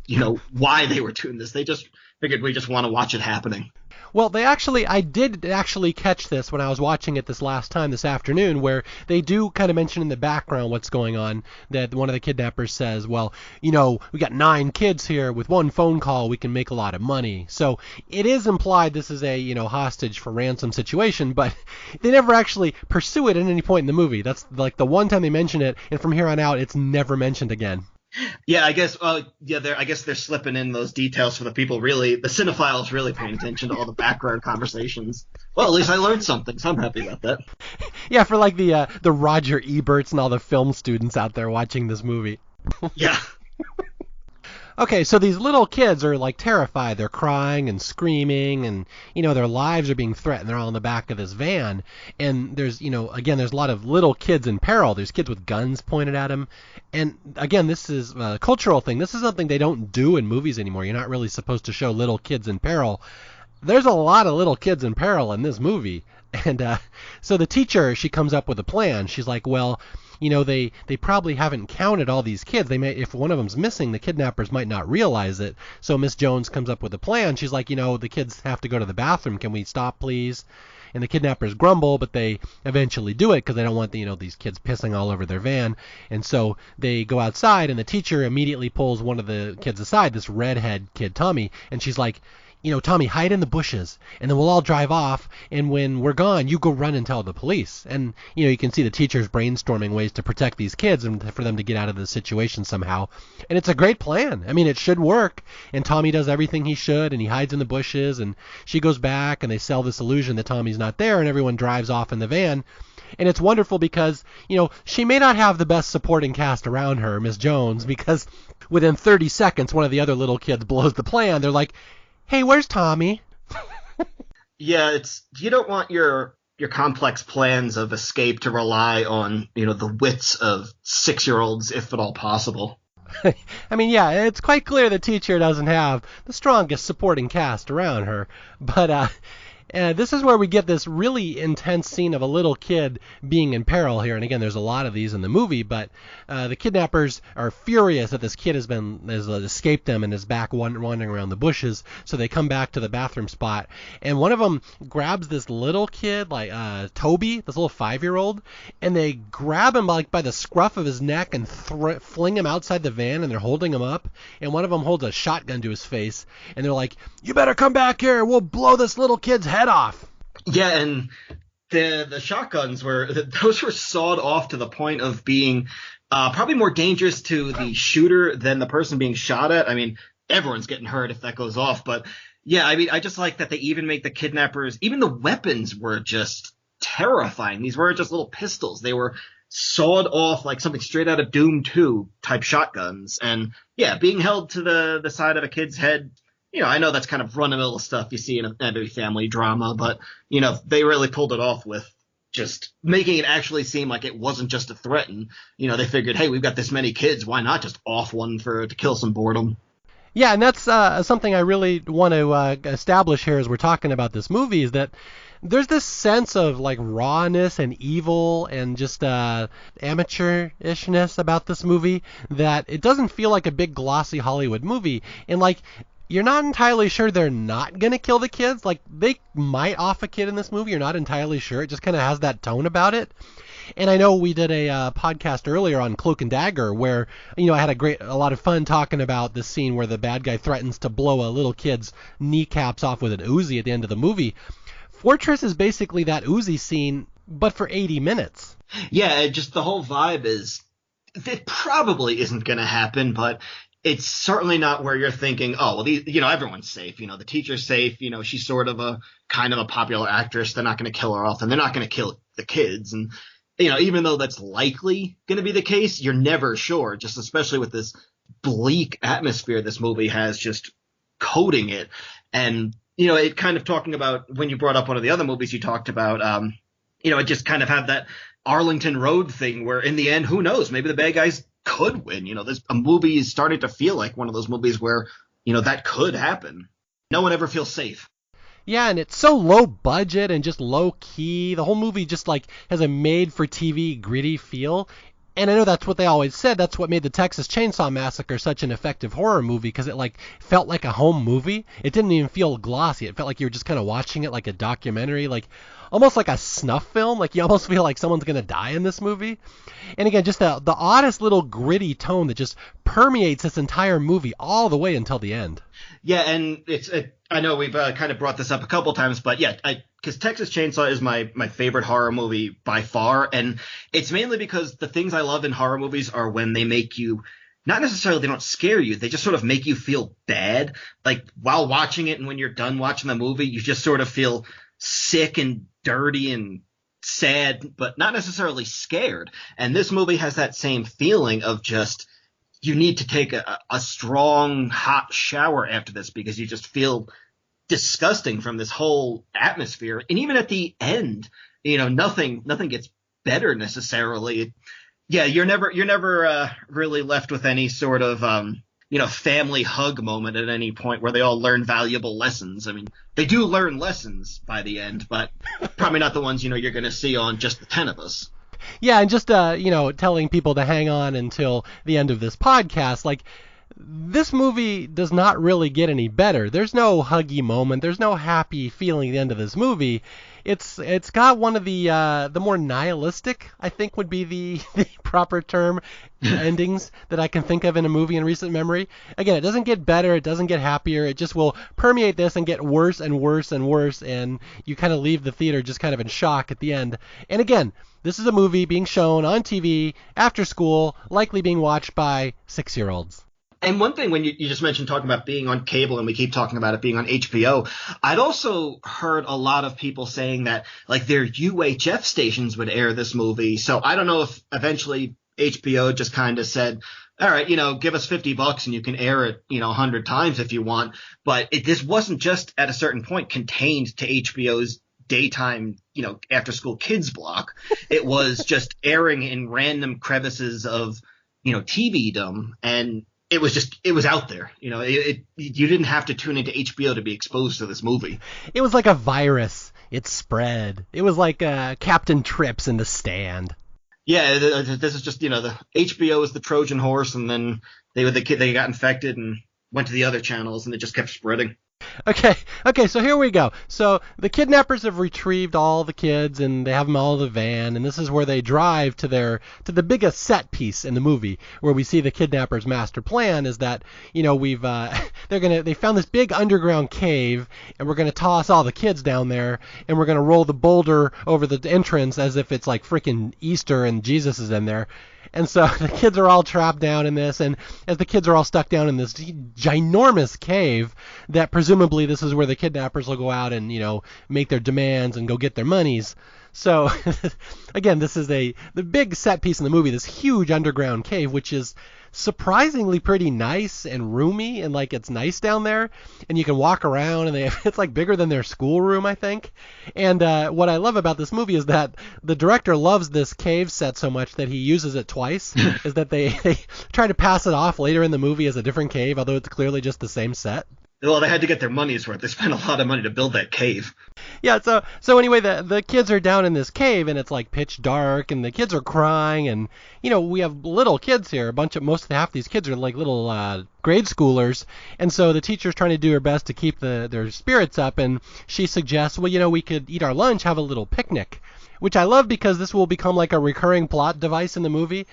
B: why they were doing this. They just figured we just want to watch it happening.
A: Well, I did actually catch this when I was watching it this afternoon, where they do kind of mention in the background what's going on, that one of the kidnappers says, well, we got 9 kids here. With one phone call, we can make a lot of money. So it is implied this is a, hostage for ransom situation, but they never actually pursue it at any point in the movie. That's like the one time they mention it, and from here on out, it's never mentioned again.
B: Yeah, I guess. I guess they're slipping in those details for the people the cinephiles really paying attention to all the background conversations. Well, at least I learned something, so I'm happy about that.
A: Yeah, for like the Roger Eberts and all the film students out there watching this movie.
B: Yeah.
A: Okay, so these little kids are like terrified. They're crying and screaming, and their lives are being threatened. They're all in the back of this van, and there's again there's a lot of little kids in peril. There's kids with guns pointed at them, and again this is a cultural thing. This is something they don't do in movies anymore. You're not really supposed to show little kids in peril. There's a lot of little kids in peril in this movie, and so the teacher, she comes up with a plan. She's like, well, they probably haven't counted all these kids. They may, if one of them's missing, the kidnappers might not realize it. So Miss Jones comes up with a plan. She's like, the kids have to go to the bathroom. Can we stop, please? And the kidnappers grumble, but they eventually do it because they don't want these kids pissing all over their van. And so they go outside, and the teacher immediately pulls one of the kids aside, this redhead kid, Tommy, and she's like, Tommy, hide in the bushes, and then we'll all drive off, and when we're gone, you go run and tell the police. And, you can see the teachers brainstorming ways to protect these kids and for them to get out of the situation somehow. And it's a great plan. I mean, it should work. And Tommy does everything he should, and he hides in the bushes, and she goes back, and they sell this illusion that Tommy's not there, and everyone drives off in the van. And it's wonderful because, she may not have the best supporting cast around her, Miss Jones, because within 30 seconds, one of the other little kids blows the plan. They're like, hey, where's Tommy?
B: Yeah, you don't want your complex plans of escape to rely on, the wits of 6-year-olds, if at all possible.
A: I mean, yeah, it's quite clear the teacher doesn't have the strongest supporting cast around her, but this is where we get this really intense scene of a little kid being in peril here. And again, there's a lot of these in the movie, but the kidnappers are furious that this kid has escaped them and is back wandering around the bushes. So they come back to the bathroom spot, and one of them grabs this little kid, like Toby, this little 5-year-old, and they grab him by the scruff of his neck and fling him outside the van, and they're holding him up. And one of them holds a shotgun to his face, and they're like, "You better come back here. We'll blow this little kid's head off."
B: Yeah, and the shotguns were sawed off to the point of being probably more dangerous to the shooter than the person being shot at. I mean, everyone's getting hurt if that goes off, but yeah, I mean, I just like that they even make the kidnappers, even the weapons were just terrifying. These weren't just little pistols. They were sawed off like something straight out of Doom 2 type shotguns. And yeah, being held to the side of a kid's head, I know that's kind of run-of-the-mill stuff you see in every family drama, but, they really pulled it off with just making it actually seem like it wasn't just a threat. And, they figured, hey, we've got this many kids. Why not just off one to kill some boredom?
A: Yeah, and that's something I really want to establish here as we're talking about this movie, is that there's this sense of like rawness and evil and just amateurishness about this movie that it doesn't feel like a big glossy Hollywood movie. And like, you're not entirely sure they're not going to kill the kids. Like, they might off a kid in this movie. You're not entirely sure. It just kind of has that tone about it. And I know we did a podcast earlier on Cloak and Dagger where, I had a lot of fun talking about this scene where the bad guy threatens to blow a little kid's kneecaps off with an Uzi at the end of the movie. Fortress is basically that Uzi scene, but for 80 minutes.
B: Yeah, just the whole vibe is, it probably isn't going to happen, but it's certainly not where you're thinking, oh, well, everyone's safe. The teacher's safe. She's sort of a kind of a popular actress. They're not going to kill her off, and they're not going to kill the kids. And, even though that's likely going to be the case, you're never sure, just especially with this bleak atmosphere this movie has just coating it. And, it kind of talking about when you brought up one of the other movies you talked about, it just kind of had that Arlington Road thing where in the end, who knows, maybe the bad guys could win. This a movie is starting to feel like one of those movies where, that could happen. No one ever feels safe.
A: Yeah, and it's so low budget and just low key. The whole movie just like has a made for TV gritty feel. And I know that's what they always said. That's what made the Texas Chainsaw Massacre such an effective horror movie, because it like felt like a home movie. It didn't even feel glossy. It felt like you were just kind of watching it like a documentary, like almost like a snuff film. Like you almost feel like someone's going to die in this movie. And again, just the oddest little gritty tone that just permeates this entire movie all the way until the end.
B: Yeah, and I know we've kind of brought this up a couple times, but yeah, because Texas Chainsaw is my favorite horror movie by far, and it's mainly because the things I love in horror movies are when they make you, not necessarily they don't scare you, they just sort of make you feel bad. Like while watching it and when you're done watching the movie, you just sort of feel sick and dirty and sad, but not necessarily scared. And this movie has that same feeling of just, you need to take a strong hot shower after this because you just feel disgusting from this whole atmosphere. And even at the end, nothing gets better necessarily. Yeah, you're never really left with any sort of family hug moment at any point where they all learn valuable lessons. I mean, they do learn lessons by the end, but probably not the ones you're going to see on just the 10 of us.
A: Yeah, and just telling people to hang on until the end of this podcast, like, this movie does not really get any better. There's no huggy moment. There's no happy feeling at the end of this movie. It's got one of the more nihilistic, I think would be the proper term, endings that I can think of in a movie in recent memory. Again, it doesn't get better. It doesn't get happier. It just will permeate this and get worse and worse and worse, and you kind of leave the theater just kind of in shock at the end. And again, this is a movie being shown on TV after school, likely being watched by 6-year-olds.
B: And one thing, when you just mentioned talking about being on cable, and we keep talking about it being on HBO, I'd also heard a lot of people saying that like their UHF stations would air this movie. So I don't know if eventually HBO just kind of said, all right, give us $50 and you can air it, 100 times if you want. But this wasn't just at a certain point contained to HBO's daytime, after school kids block. It was just airing in random crevices of, TV-dom, and it was out there. You didn't have to tune into HBO to be exposed to this movie.
A: It was like a virus. It spread. It was like Captain Trips in The Stand.
B: Yeah, this is just, the HBO is the Trojan horse, and then they got infected and went to the other channels, and it just kept spreading.
A: Okay, so here we go. So the kidnappers have retrieved all the kids, and they have them all in the van, and this is where they drive to the biggest set piece in the movie, where we see the kidnappers' master plan is that, they found this big underground cave, and we're gonna toss all the kids down there, and we're gonna roll the boulder over the entrance as if it's like freaking Easter and Jesus is in there. And so the kids are all trapped down in this, and as the kids are all stuck down in this ginormous cave, that presumably this is where the kidnappers will go out and, make their demands and go get their monies. So, again, this is the big set piece in the movie, this huge underground cave, which is surprisingly pretty nice and roomy, and like it's nice down there, and you can walk around, and it's like bigger than their schoolroom, I think. And what I love about this movie is that the director loves this cave set so much that he uses it twice. Is that they try to pass it off later in the movie as a different cave, although it's clearly just the same set.
B: Well, they had to get their money's worth. They spent a lot of money to build that cave.
A: Yeah, so anyway, the kids are down in this cave, and it's like pitch dark, and the kids are crying, and we have little kids here. Half these kids are like little grade schoolers, and so the teacher's trying to do her best to keep their spirits up, and she suggests, well, we could eat our lunch, have a little picnic, which I love because this will become like a recurring plot device in the movie.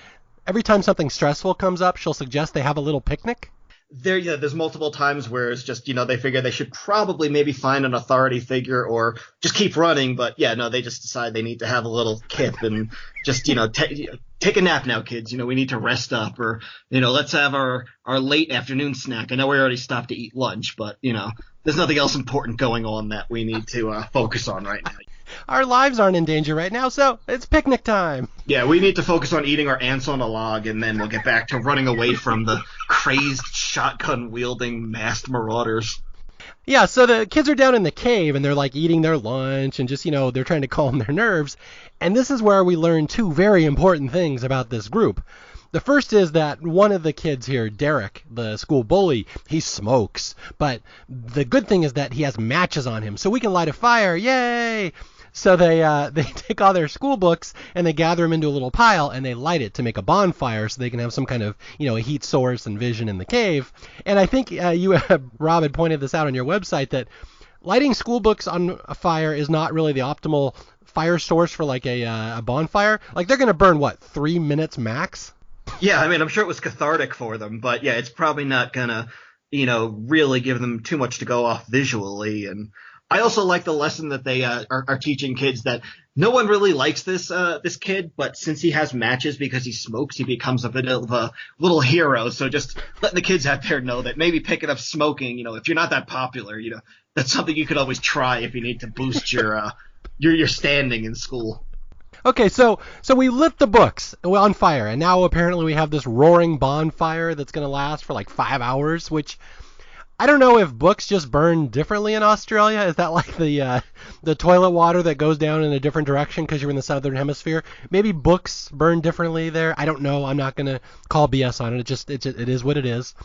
A: Every time something stressful comes up, she'll suggest they have a little picnic.
B: There's multiple times where it's just, they figure they should probably maybe find an authority figure or just keep running. But yeah, no, they just decide they need to have a little kip and just, take a nap now, kids. We need to rest up, or, let's have our late afternoon snack. I know we already stopped to eat lunch, but, there's nothing else important going on that we need to focus on right now.
A: Our lives aren't in danger right now, so it's picnic time.
B: Yeah, we need to focus on eating our ants on a log, and then we'll get back to running away from the crazed shotgun-wielding masked marauders.
A: Yeah, so the kids are down in the cave, and they're like eating their lunch, and just, they're trying to calm their nerves. And this is where we learn two very important things about this group. The first is that one of the kids here, Derek, the school bully, he smokes. But the good thing is that he has matches on him, so we can light a fire. Yay! So they take all their school books and they gather them into a little pile and they light it to make a bonfire so they can have some kind of, a heat source and vision in the cave. And I think you, Rob, had pointed this out on your website that lighting school books on a fire is not really the optimal fire source for like a bonfire. Like they're going to burn, 3 minutes max?
B: Yeah, I mean, I'm sure it was cathartic for them, but yeah, it's probably not going to, really give them too much to go off visually. And I also like the lesson that they are teaching kids that no one really likes this kid, but since he has matches because he smokes, he becomes a bit of a little hero. So just letting the kids out there know that maybe picking up smoking, if you're not that popular, that's something you could always try if you need to boost your standing in school.
A: Okay, so we lit the books on fire, and now apparently we have this roaring bonfire that's going to last for like 5 hours, which I don't know if books just burn differently in Australia. Is that like the toilet water that goes down in a different direction because you're in the southern hemisphere? Maybe books burn differently there. I don't know. I'm not going to call BS on it. It is what it is.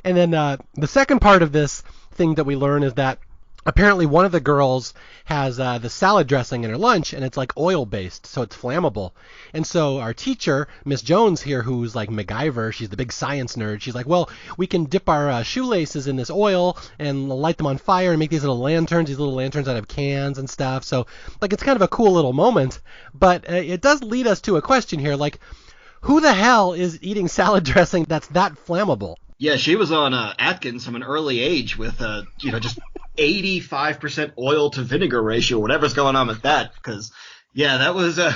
A: And then the second part of this thing that we learn is that apparently one of the girls has the salad dressing in her lunch, and it's like oil-based, so it's flammable. And so our teacher, Miss Jones here, who's like MacGyver, she's the big science nerd, she's like, well, we can dip our shoelaces in this oil and light them on fire and make these little lanterns out of cans and stuff. So, like, it's kind of a cool little moment. But it does lead us to a question here, like, who the hell is eating salad dressing that's that flammable?
B: Yeah, she was on Atkins from an early age with, just 85% oil to vinegar ratio, whatever's going on with that. Because, yeah, that was, and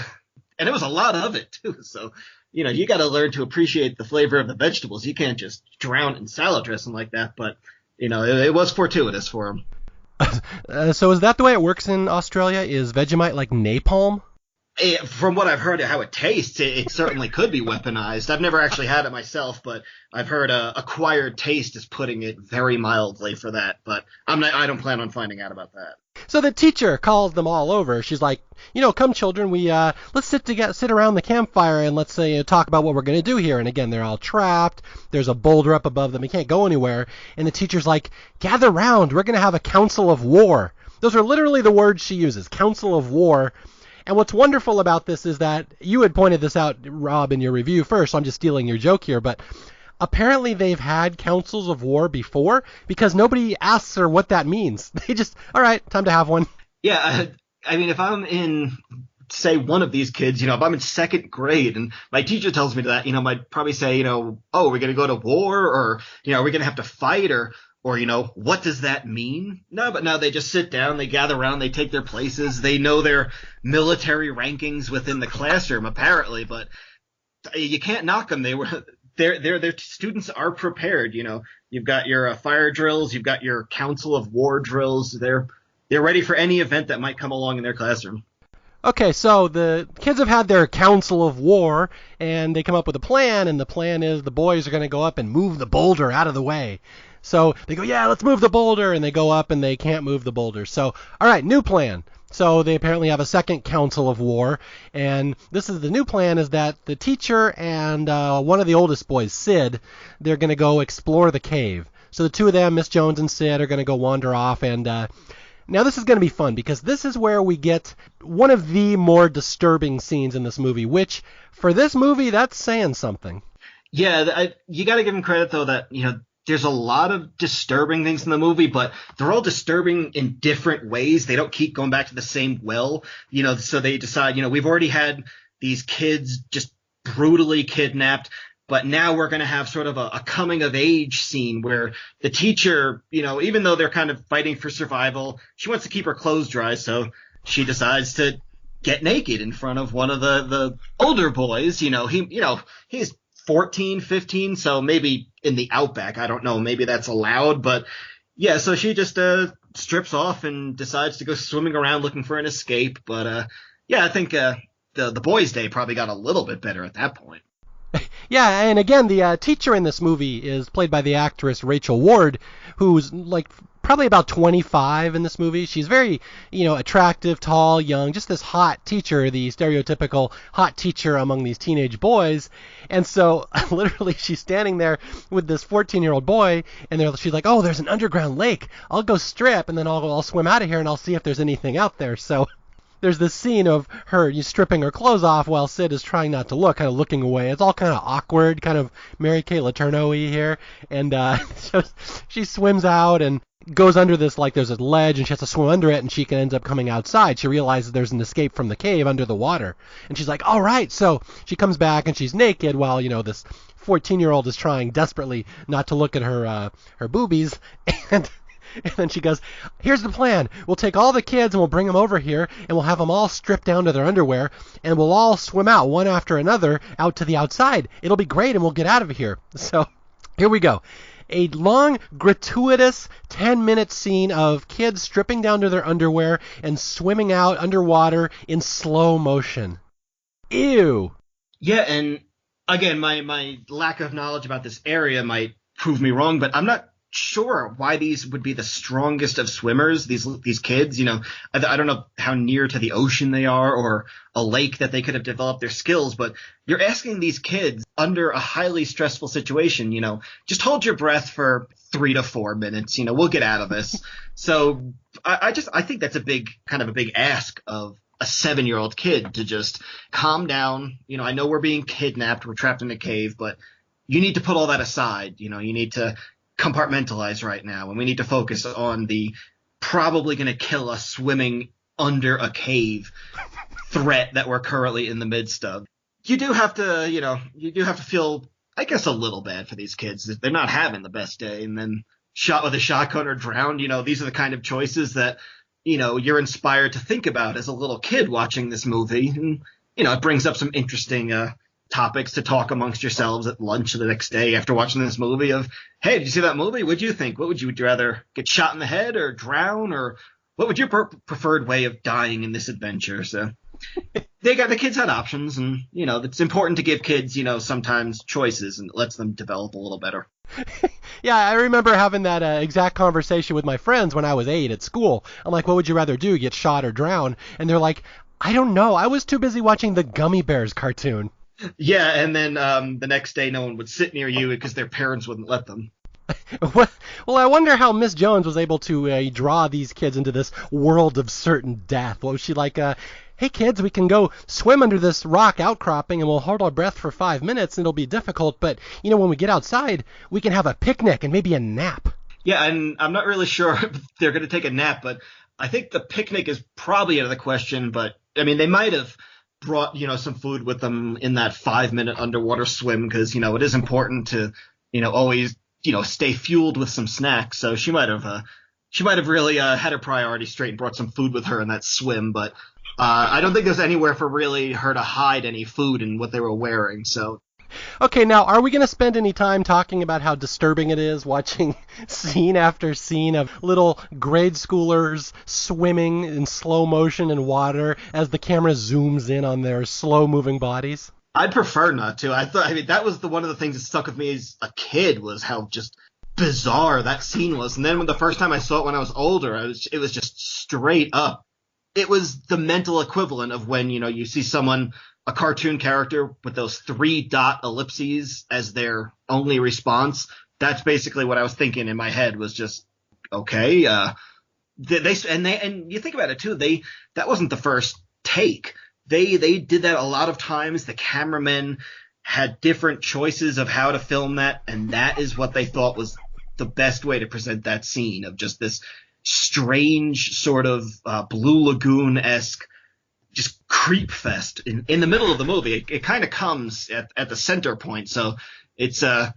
B: it was a lot of it, too. So, you got to learn to appreciate the flavor of the vegetables. You can't just drown in salad dressing like that. But, it was fortuitous for him.
A: So is that the way it works in Australia? Is Vegemite like napalm?
B: From what I've heard of how it tastes, it certainly could be weaponized. I've never actually had it myself, but I've heard acquired taste is putting it very mildly for that. But I don't plan on finding out about that.
A: So the teacher calls them all over. She's like, come children, let's sit around the campfire and let's talk about what we're going to do here. And again, they're all trapped. There's a boulder up above them. They can't go anywhere. And the teacher's like, gather round. We're going to have a council of war. Those are literally the words she uses, council of war. And what's wonderful about this is that you had pointed this out, Rob, in your review first, so I'm just stealing your joke here, but apparently they've had councils of war before because nobody asks her what that means. They just, all right, time to have one.
B: Yeah, I mean, if I'm in, say, one of these kids, if I'm in second grade and my teacher tells me that, I'd probably say, oh, we're going to go to war or, are we going to have to fight or, what does that mean? No, but no, they just sit down, they gather around, they take their places, they know their military rankings within the classroom, apparently, but you can't knock them. Their students are prepared, You've got your fire drills, you've got your council of war drills. They're ready for any event that might come along in their classroom.
A: Okay, so the kids have had their council of war, and they come up with a plan, and the plan is the boys are going to go up and move the boulder out of the way. So they go, yeah, let's move the boulder, and they go up and they can't move the boulder. So, all right, new plan. So they apparently have a second council of war, and the new plan is that the teacher and one of the oldest boys, Sid, they're going to go explore the cave. So the two of them, Miss Jones and Sid, are going to go wander off, and now this is going to be fun because this is where we get one of the more disturbing scenes in this movie, which for this movie, that's saying something.
B: Yeah, you got to give him credit, though, that, there's a lot of disturbing things in the movie, but they're all disturbing in different ways. They don't keep going back to the same well, so they decide, we've already had these kids just brutally kidnapped, but now we're going to have sort of a coming of age scene where the teacher, even though they're kind of fighting for survival, she wants to keep her clothes dry. So she decides to get naked in front of one of the older boys. He's 14, 15, so maybe in the outback, I don't know, maybe that's allowed, but yeah, so she just strips off and decides to go swimming around looking for an escape, but yeah, I think the boys' day probably got a little bit better at that point.
A: Yeah, and again, the teacher in this movie is played by the actress Rachel Ward, who's like probably about 25 in this movie. She's very, attractive, tall, young, just this hot teacher, the stereotypical hot teacher among these teenage boys. And so literally she's standing there with this 14-year-old boy, and she's like, oh, there's an underground lake. I'll go strip, and then I'll swim out of here, and I'll see if there's anything out there. So there's this scene of her stripping her clothes off while Sid is trying not to look, kind of looking away. It's all kind of awkward, kind of Mary Kay Letourneau-y here. And so she swims out and goes under this, like there's a ledge, and she has to swim under it, and she ends up coming outside. She realizes there's an escape from the cave under the water. And she's like, all right. So she comes back, and she's naked while, this 14-year-old is trying desperately not to look at her boobies. And then she goes, here's the plan. We'll take all the kids and we'll bring them over here and we'll have them all stripped down to their underwear and we'll all swim out one after another out to the outside. It'll be great and we'll get out of here. So here we go. A long, gratuitous 10-minute scene of kids stripping down to their underwear and swimming out underwater in slow motion. Ew.
B: Yeah, and again, my lack of knowledge about this area might prove me wrong, but I'm not sure why these would be the strongest of swimmers, these kids. I don't know how near to the ocean they are or a lake that they could have developed their skills, but you're asking these kids under a highly stressful situation, just hold your breath for 3 to 4 minutes, we'll get out of this. So I think that's a big ask of a 7-year-old kid to just calm down. I know we're being kidnapped, we're trapped in a cave, but you need to put all that aside. You need to compartmentalize right now, and we need to focus on the probably going to kill us swimming under a cave threat that we're currently in the midst of. You do have to feel, I guess, a little bad for these kids. They're not having the best day, and then shot with a shotgun or drowned. These are the kind of choices that you're inspired to think about as a little kid watching this movie. And, it brings up some interesting topics to talk amongst yourselves at lunch the next day after watching this movie of, hey, did you see that movie? What'd you think? Would you rather get shot in the head or drown? Or what would your preferred way of dying in this adventure? So the kids had options, and, it's important to give kids, sometimes choices, and it lets them develop a little better.
A: Yeah, I remember having that exact conversation with my friends when I was 8 at school. I'm like, what would you rather do, get shot or drown? And they're like, I don't know. I was too busy watching the Gummy Bears cartoon.
B: Yeah, and then the next day no one would sit near you because their parents wouldn't let them.
A: Well, I wonder how Miss Jones was able to draw these kids into this world of certain death. What was she like, hey kids, we can go swim under this rock outcropping and we'll hold our breath for 5 minutes and it'll be difficult, but, when we get outside, we can have a picnic and maybe a nap.
B: Yeah, and I'm not really sure if they're going to take a nap, but I think the picnic is probably out of the question. But, I mean, they might have brought, some food with them in that 5-minute underwater swim because, it is important to, always, stay fueled with some snacks. So she might have really had her priorities straight and brought some food with her in that swim. But I don't think there's anywhere for really her to hide any food in what they were wearing. So.
A: Okay, now, are we going to spend any time talking about how disturbing it is watching scene after scene of little grade schoolers swimming in slow motion in water as the camera zooms in on their slow-moving bodies?
B: I'd prefer not to. That was one of the things that stuck with me as a kid was how just bizarre that scene was. And then when the first time I saw it when I was older, it was just straight up. It was the mental equivalent of when, you see someone, a cartoon character with those 3-dot ellipses as their only response. That's basically what I was thinking in my head was just, okay. And you think about it too. That wasn't the first take. They did that a lot of times. The cameramen had different choices of how to film that. And that is what they thought was the best way to present that scene of just this strange sort of Blue Lagoon-esque just creep fest in the middle of the movie. It kind of comes at the center point. So it's oh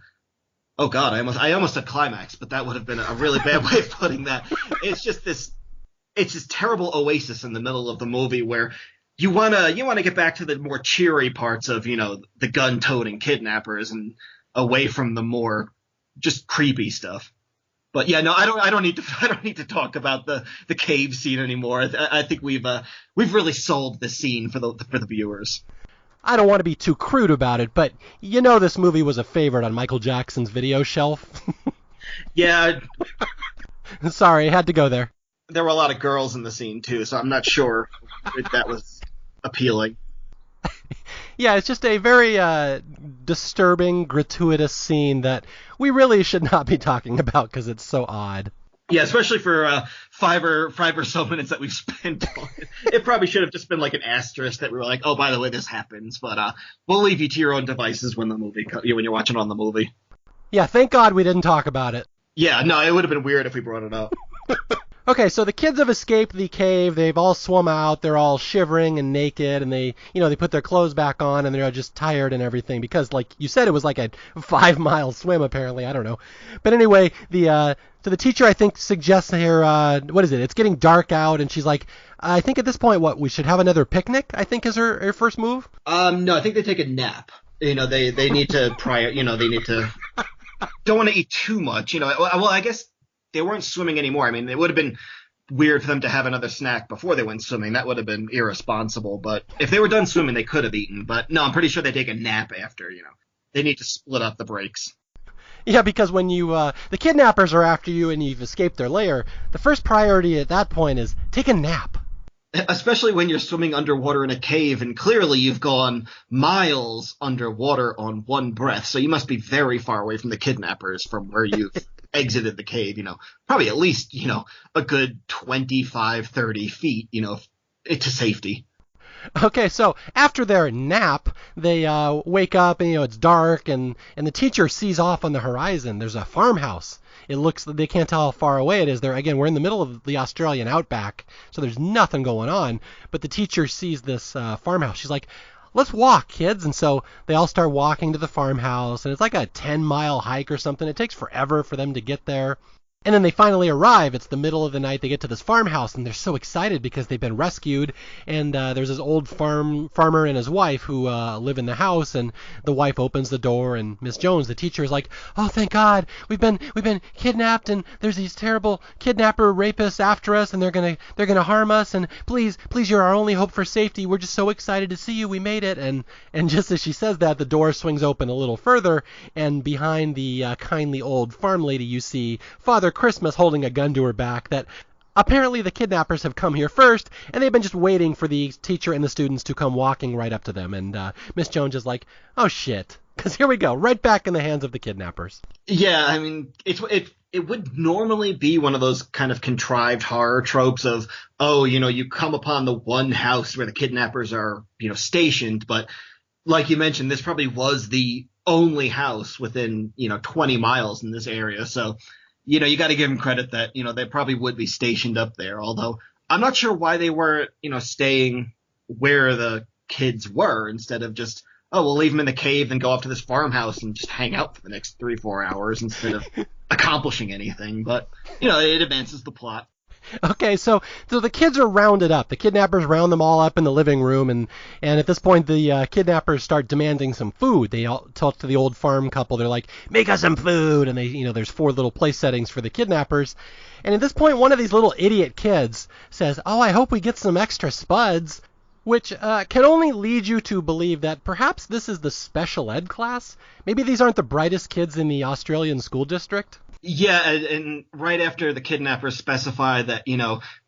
B: God, I almost said climax, but that would have been a really bad way of putting that. It's this terrible oasis in the middle of the movie where you wanna get back to the more cheery parts of, the gun-toting kidnappers and away from the more just creepy stuff. But yeah, no, I don't need to talk about the cave scene anymore. I think we've really sold the scene for the viewers.
A: I don't want to be too crude about it, but this movie was a favorite on Michael Jackson's video shelf.
B: Yeah.
A: Sorry, I had to go there.
B: There were a lot of girls in the scene too, so I'm not sure if that was appealing.
A: Yeah, it's just a very disturbing, gratuitous scene that we really should not be talking about because it's so odd.
B: Yeah, especially for five or so minutes that we've spent on it. It probably should have just been like an asterisk that we were like, oh, by the way, this happens. But we'll leave you to your own devices when you're watching on the movie.
A: Yeah, thank God we didn't talk about it.
B: Yeah, no, it would have been weird if we brought it up.
A: Okay, so the kids have escaped the cave. They've all swum out. They're all shivering and naked, and they put their clothes back on, and they're just tired and everything because, like you said, it was like a 5-mile swim. Apparently, I don't know. But anyway, the teacher I think suggests here, what is it? It's getting dark out, and she's like, I think at this point, we should have another picnic. I think is her first move.
B: No, I think they take a nap. They need to don't want to eat too much. Well, I guess. They weren't swimming anymore. I mean, it would have been weird for them to have another snack before they went swimming. That would have been irresponsible. But if they were done swimming, they could have eaten. But no, I'm pretty sure they take a nap after, They need to split up the breaks.
A: Yeah, because when the kidnappers are after you and you've escaped their lair, the first priority at that point is take a nap.
B: Especially when you're swimming underwater in a cave and clearly you've gone miles underwater on one breath. So you must be very far away from the kidnappers from where you've exited the cave, probably at least, a good 25, 30 feet, to safety.
A: Okay, so after their nap, they wake up and it's dark and the teacher sees off on the horizon. There's a farmhouse. It looks, they can't tell how far away it is. Again, we're in the middle of the Australian outback, so there's nothing going on. But the teacher sees this farmhouse. She's like, let's walk, kids. And so they all start walking to the farmhouse, and it's like a 10-mile hike or something. It takes forever for them to get there. And then they finally arrive. It's the middle of the night. They get to this farmhouse, and they're so excited because they've been rescued. And there's this old farmer and his wife who live in the house. And the wife opens the door, and Miss Jones, the teacher, is like, "Oh, thank God, we've been kidnapped, and there's these terrible kidnapper rapists after us, and they're gonna harm us. And please, you're our only hope for safety. We're just so excited to see you. We made it." And just as she says that, the door swings open a little further, and behind the kindly old farm lady, you see Father Christmas holding a gun to her back. That apparently the kidnappers have come here first, and they've been just waiting for the teacher and the students to come walking right up to them. And Miss Jones is like, "Oh shit," because here we go, right back in the hands of the kidnappers.
B: Yeah, I mean, it would normally be one of those kind of contrived horror tropes of, oh, you come upon the one house where the kidnappers are, stationed. But like you mentioned, this probably was the only house within, 20 miles in this area. So you got to give them credit that, they probably would be stationed up there. Although I'm not sure why they were, staying where the kids were instead of just, oh, we'll leave them in the cave and go off to this farmhouse and just hang out for the next 3-4 hours instead of accomplishing anything. But, it advances the plot.
A: Okay, so the kids are rounded up. The kidnappers round them all up in the living room, and at this point the kidnappers start demanding some food. They all talk to the old farm couple. They're like, "Make us some food," and they, there's 4 little place settings for the kidnappers. And at this point, one of these little idiot kids says, "Oh, I hope we get some extra spuds," which can only lead you to believe that perhaps this is the special ed class. Maybe these aren't the brightest kids in the Australian school district.
B: Yeah, and right after the kidnappers specify that,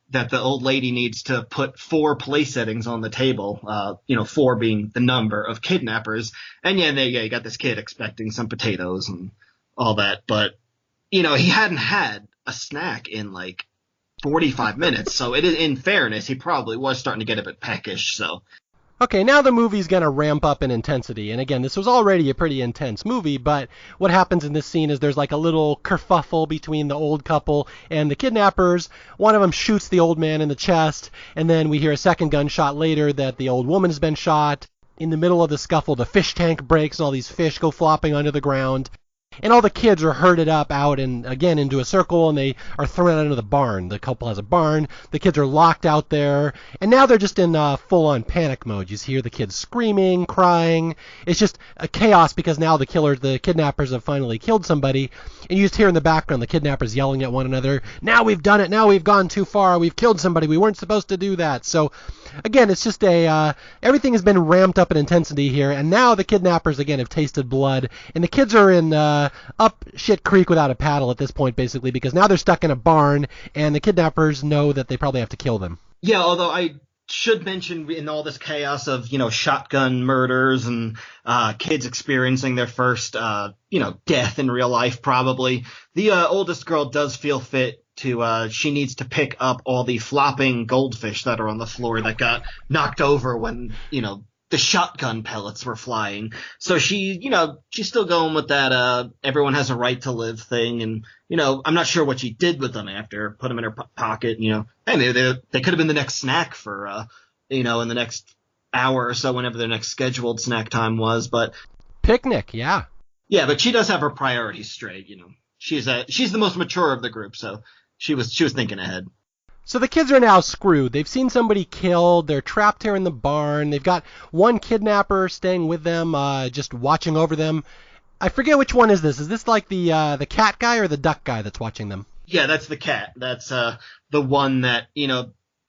B: that the old lady needs to put 4 place settings on the table, 4 being the number of kidnappers. And you got this kid expecting some potatoes and all that. But, he hadn't had a snack in like 45 minutes. So in fairness, he probably was starting to get a bit peckish. So.
A: Okay, now the movie's going to ramp up in intensity. And again, this was already a pretty intense movie, but what happens in this scene is there's like a little kerfuffle between the old couple and the kidnappers. One of them shoots the old man in the chest, and then we hear a second gunshot later that the old woman has been shot. In the middle of the scuffle, the fish tank breaks and all these fish go flopping under the ground. And all the kids are herded up out and again into a circle, and they are thrown out into the barn. The couple has a barn. The kids are locked out there, and now they're just in full-on panic mode. You hear the kids screaming, crying. It's just a chaos because now the kidnappers have finally killed somebody, and you just hear in the background the kidnappers yelling at one another, "Now we've done it. Now we've gone too far. We've killed somebody. We weren't supposed to do that." So again, it's just everything has been ramped up in intensity here, and now the kidnappers again have tasted blood, and the kids are in up shit creek without a paddle at this point, basically, because now they're stuck in a barn, and the kidnappers know that they probably have to kill them.
B: Yeah, although I should mention in all this chaos of, shotgun murders and kids experiencing their first, death in real life, probably, the oldest girl does feel fit to, she needs to pick up all the flopping goldfish that are on the floor that got knocked over when, the shotgun pellets were flying. So she's still going with that, everyone has a right to live thing. And, I'm not sure what she did with them after, put them in her pocket, hey, maybe they could have been the next snack for, in the next hour or so, whenever their next scheduled snack time was. But
A: picnic, yeah.
B: Yeah, but she does have her priorities straight, She's the most mature of the group, so she was thinking ahead.
A: So the kids are now screwed. They've seen somebody killed. They're trapped here in the barn. They've got one kidnapper staying with them, just watching over them. I forget which one is this. Is this like the cat guy or the duck guy that's watching them?
B: Yeah, that's the cat. That's the one that,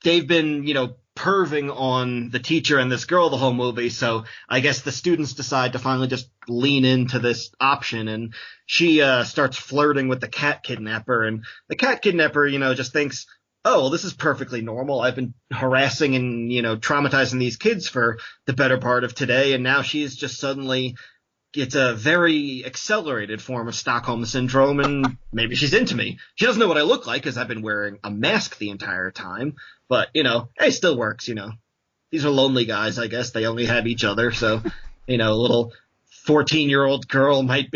B: they've been, perving on the teacher and this girl the whole movie. So I guess the students decide to finally just lean into this option, and she starts flirting with the cat kidnapper, and the cat kidnapper, just thinks, oh, well, this is perfectly normal. I've been harassing and, traumatizing these kids for the better part of today, and now she's just suddenly, it's a very accelerated form of Stockholm syndrome, and maybe she's into me. She doesn't know what I look like because I've been wearing a mask the entire time, but, hey, still works, These are lonely guys, I guess. They only have each other, so, a little 14-year-old girl might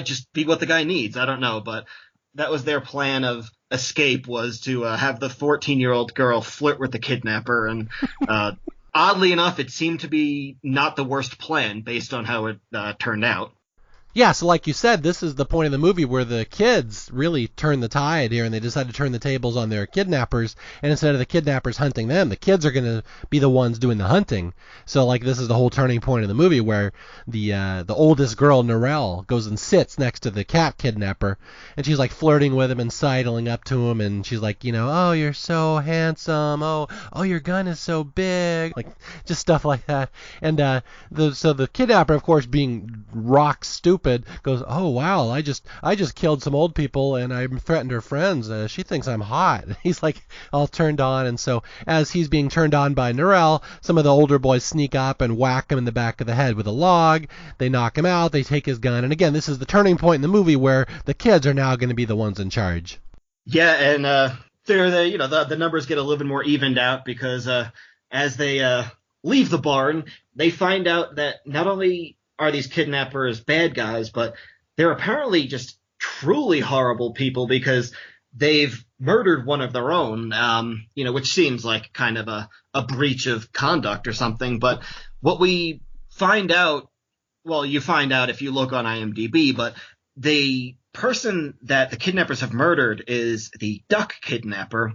B: just be what the guy needs. I don't know, but that was their plan of escape, was to have the 14-year-old girl flirt with the kidnapper, and oddly enough, it seemed to be not the worst plan based on how it turned out.
A: Yeah, so like you said, this is the point of the movie where the kids really turn the tide here, and they decide to turn the tables on their kidnappers, and instead of the kidnappers hunting them, the kids are going to be the ones doing the hunting. So like this is the whole turning point of the movie where the oldest girl, Narelle, goes and sits next to the cat kidnapper, and she's like flirting with him and sidling up to him, and she's like, oh, you're so handsome, oh, your gun is so big, like just stuff like that. And so the kidnapper, of course, being rock stupid, goes, oh wow, I just killed some old people and I threatened her friends. She thinks I'm hot. He's like all turned on, and so as he's being turned on by Narelle, some of the older boys sneak up and whack him in the back of the head with a log. They knock him out. They take his gun, and again, this is the turning point in the movie where the kids are now going to be the ones in charge.
B: Yeah, and the numbers get a little bit more evened out because as they leave the barn, they find out that not only are these kidnappers bad guys, but they're apparently just truly horrible people because they've murdered one of their own, which seems like kind of a breach of conduct or something. But what we find out, well, you find out if you look on IMDb, but the person that the kidnappers have murdered is the duck kidnapper.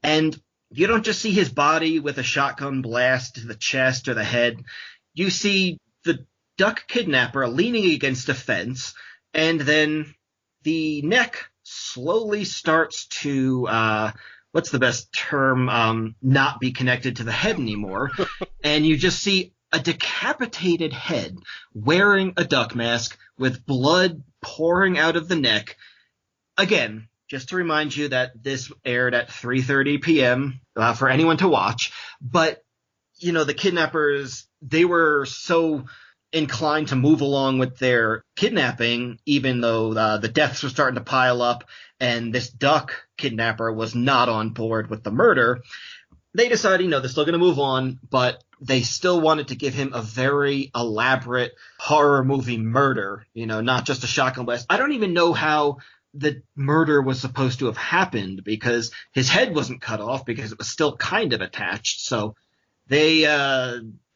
B: And you don't just see his body with a shotgun blast to the chest or the head. You see the duck kidnapper leaning against a fence, and then the neck slowly starts to, what's the best term, not be connected to the head anymore. And you just see a decapitated head wearing a duck mask with blood pouring out of the neck. Again, just to remind you that this aired at 3:30 p.m. For anyone to watch. But, the kidnappers, they were so inclined to move along with their kidnapping, even though the deaths were starting to pile up and this duck kidnapper was not on board with the murder. They decided, they're still going to move on, but they still wanted to give him a very elaborate horror movie murder, not just a shotgun blast. I don't even know how the murder was supposed to have happened because his head wasn't cut off because it was still kind of attached. So they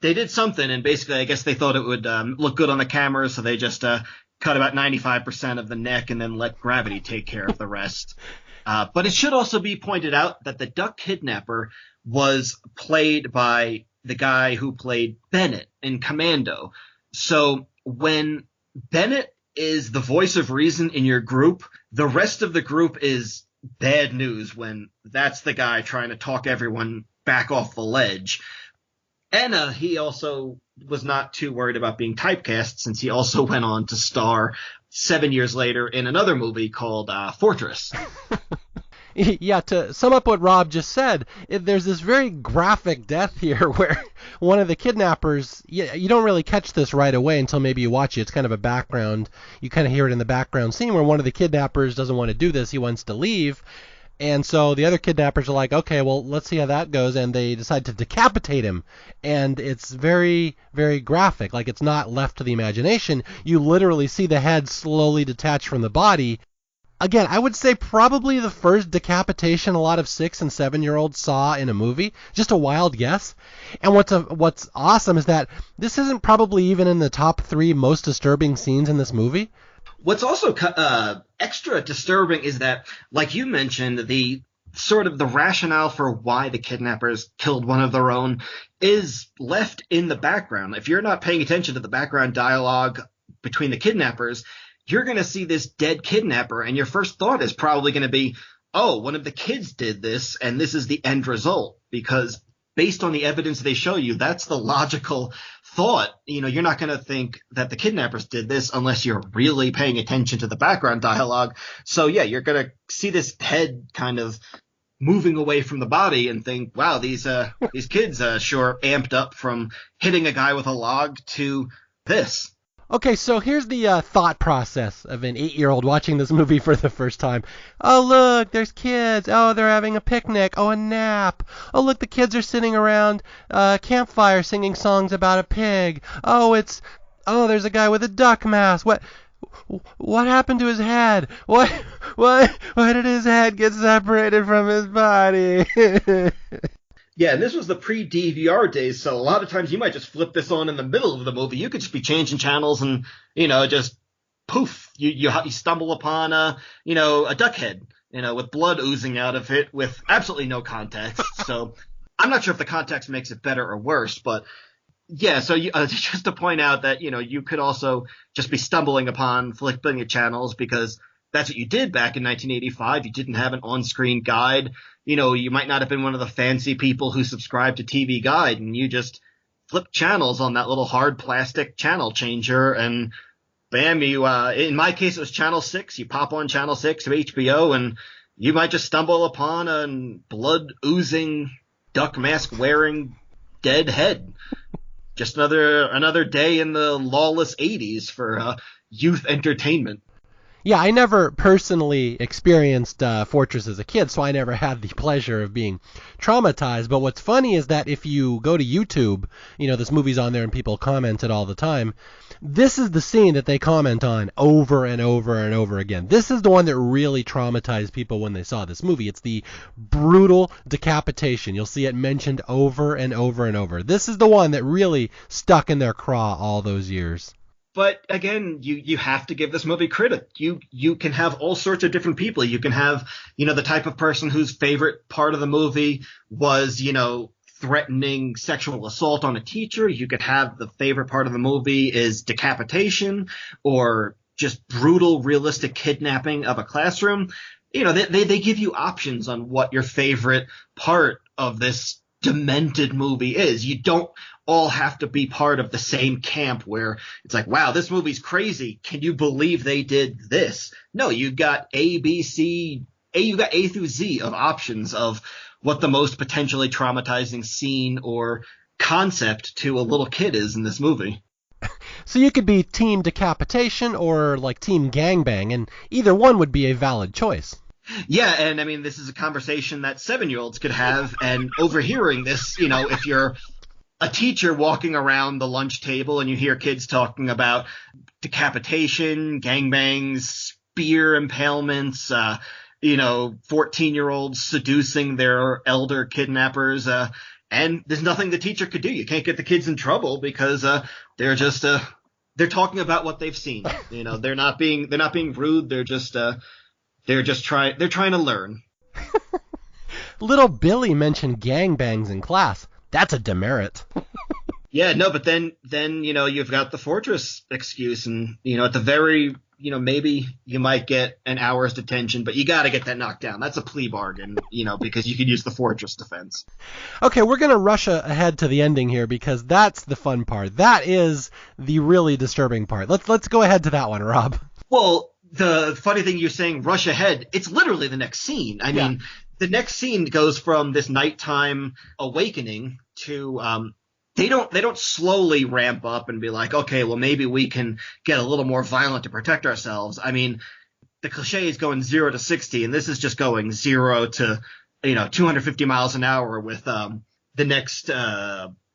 B: did something, and basically I guess they thought it would look good on the camera, so they just cut about 95% of the neck and then let gravity take care of the rest. But it should also be pointed out that the duck kidnapper was played by the guy who played Bennett in Commando. So when Bennett is the voice of reason in your group, the rest of the group is bad news when that's the guy trying to talk everyone back off the ledge. And he also was not too worried about being typecast, since he also went on to star 7 years later in another movie called Fortress.
A: Yeah, to sum up what Rob just said, there's this very graphic death here where one of the kidnappers, you don't really catch this right away until maybe you watch it. It's kind of a background. You kind of hear it in the background scene where one of the kidnappers doesn't want to do this. He wants to leave. And so the other kidnappers are like, okay, well, let's see how that goes. And they decide to decapitate him. And it's very, very graphic. Like, it's not left to the imagination. You literally see the head slowly detach from the body. Again, I would say probably the first decapitation a lot of 6- and 7-year-olds saw in a movie. Just a wild guess. And what's awesome is that this isn't probably even in the top 3 most disturbing scenes in this movie.
B: What's also extra disturbing is that, like you mentioned, the sort of the rationale for why the kidnappers killed one of their own is left in the background. If you're not paying attention to the background dialogue between the kidnappers, you're going to see this dead kidnapper, and your first thought is probably going to be, oh, one of the kids did this, and this is the end result, because based on the evidence they show you, that's the logical thought. You're not going to think that the kidnappers did this unless you're really paying attention to the background dialogue. So yeah, you're going to see this head kind of moving away from the body and think, wow, these kids sure amped up from hitting a guy with a log to this.
A: Okay, so here's the thought process of an 8-year-old watching this movie for the first time. Oh, look, there's kids. Oh, they're having a picnic. Oh, a nap. Oh, look, the kids are sitting around a campfire singing songs about a pig. Oh, there's a guy with a duck mask. What happened to his head? Why did his head get separated from his body?
B: Yeah, and this was the pre-DVR days, so a lot of times you might just flip this on in the middle of the movie. You could just be changing channels and, just poof, you stumble upon a duck head, with blood oozing out of it with absolutely no context. So I'm not sure if the context makes it better or worse, but yeah, so just to point out that, you could also just be stumbling upon flipping channels because that's what you did back in 1985. You didn't have an on-screen guide. You might not have been one of the fancy people who subscribed to TV Guide, and you just flip channels on that little hard plastic channel changer, and bam, in my case, it was Channel 6. You pop on Channel 6 of HBO, and you might just stumble upon a blood-oozing, duck mask-wearing dead head. Just another day in the lawless 80s for youth entertainment.
A: Yeah, I never personally experienced Fortress as a kid, so I never had the pleasure of being traumatized. But what's funny is that if you go to YouTube, this movie's on there and people comment it all the time. This is the scene that they comment on over and over and over again. This is the one that really traumatized people when they saw this movie. It's the brutal decapitation. You'll see it mentioned over and over and over. This is the one that really stuck in their craw all those years.
B: But again, you have to give this movie credit. You can have all sorts of different people. You can have, the type of person whose favorite part of the movie was, threatening sexual assault on a teacher. You could have the favorite part of the movie is decapitation or just brutal, realistic kidnapping of a classroom. They give you options on what your favorite part of this demented movie is. You don't all have to be part of the same camp where it's like, wow, this movie's crazy. Can you believe they did this? No, you've got you've got A through Z of options of what the most potentially traumatizing scene or concept to a little kid is in this movie.
A: So you could be team decapitation or like team gangbang, and either one would be a valid choice.
B: Yeah, and I mean, this is a conversation that 7-year-olds could have, and overhearing this, if you're a teacher walking around the lunch table and you hear kids talking about decapitation, gangbangs, spear impalements, 14-year-olds seducing their elder kidnappers, and there's nothing the teacher could do. You can't get the kids in trouble because they're just they're talking about what they've seen. They're not being rude. They're trying to learn.
A: Little Billy mentioned gangbangs in class. That's a demerit.
B: Yeah, no, but then you've got the Fortress excuse, and at the very maybe you might get an hour's detention, but you got to get that knocked down. That's a plea bargain, because you could use the Fortress defense.
A: Okay, we're going to rush ahead to the ending here because that's the fun part. That is the really disturbing part. Let's go ahead to that one, Rob.
B: Well, the funny thing you're saying, rush ahead, it's literally the next scene. I mean, the next scene goes from this nighttime awakening to they don't slowly ramp up and be like, okay, well, maybe we can get a little more violent to protect ourselves. I mean, the cliche is going 0 to 60, and this is just going 0 to 250 miles an hour with the next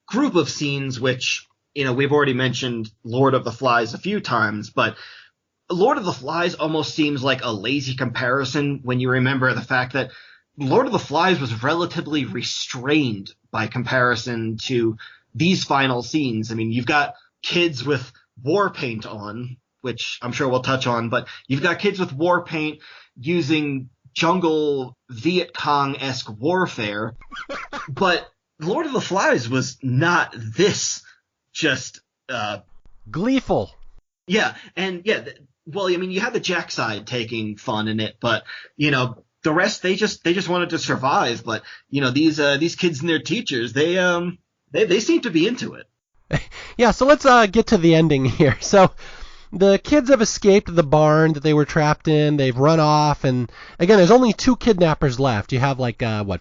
B: group of scenes, which we've already mentioned Lord of the Flies a few times, but Lord of the Flies almost seems like a lazy comparison when you remember the fact that Lord of the Flies was relatively restrained by comparison to these final scenes. I mean, you've got kids with war paint on, which I'm sure we'll touch on, but you've got kids with war paint using jungle Viet Cong-esque warfare. But Lord of the Flies was not this just
A: gleeful.
B: Yeah, and yeah, Well, I mean, you had the Jack side taking fun in it, but the rest they just wanted to survive. But these kids and their teachers, they seem to be into it.
A: Yeah, so let's get to the ending here. So the kids have escaped the barn that they were trapped in. They've run off, and again, there's only two kidnappers left. You have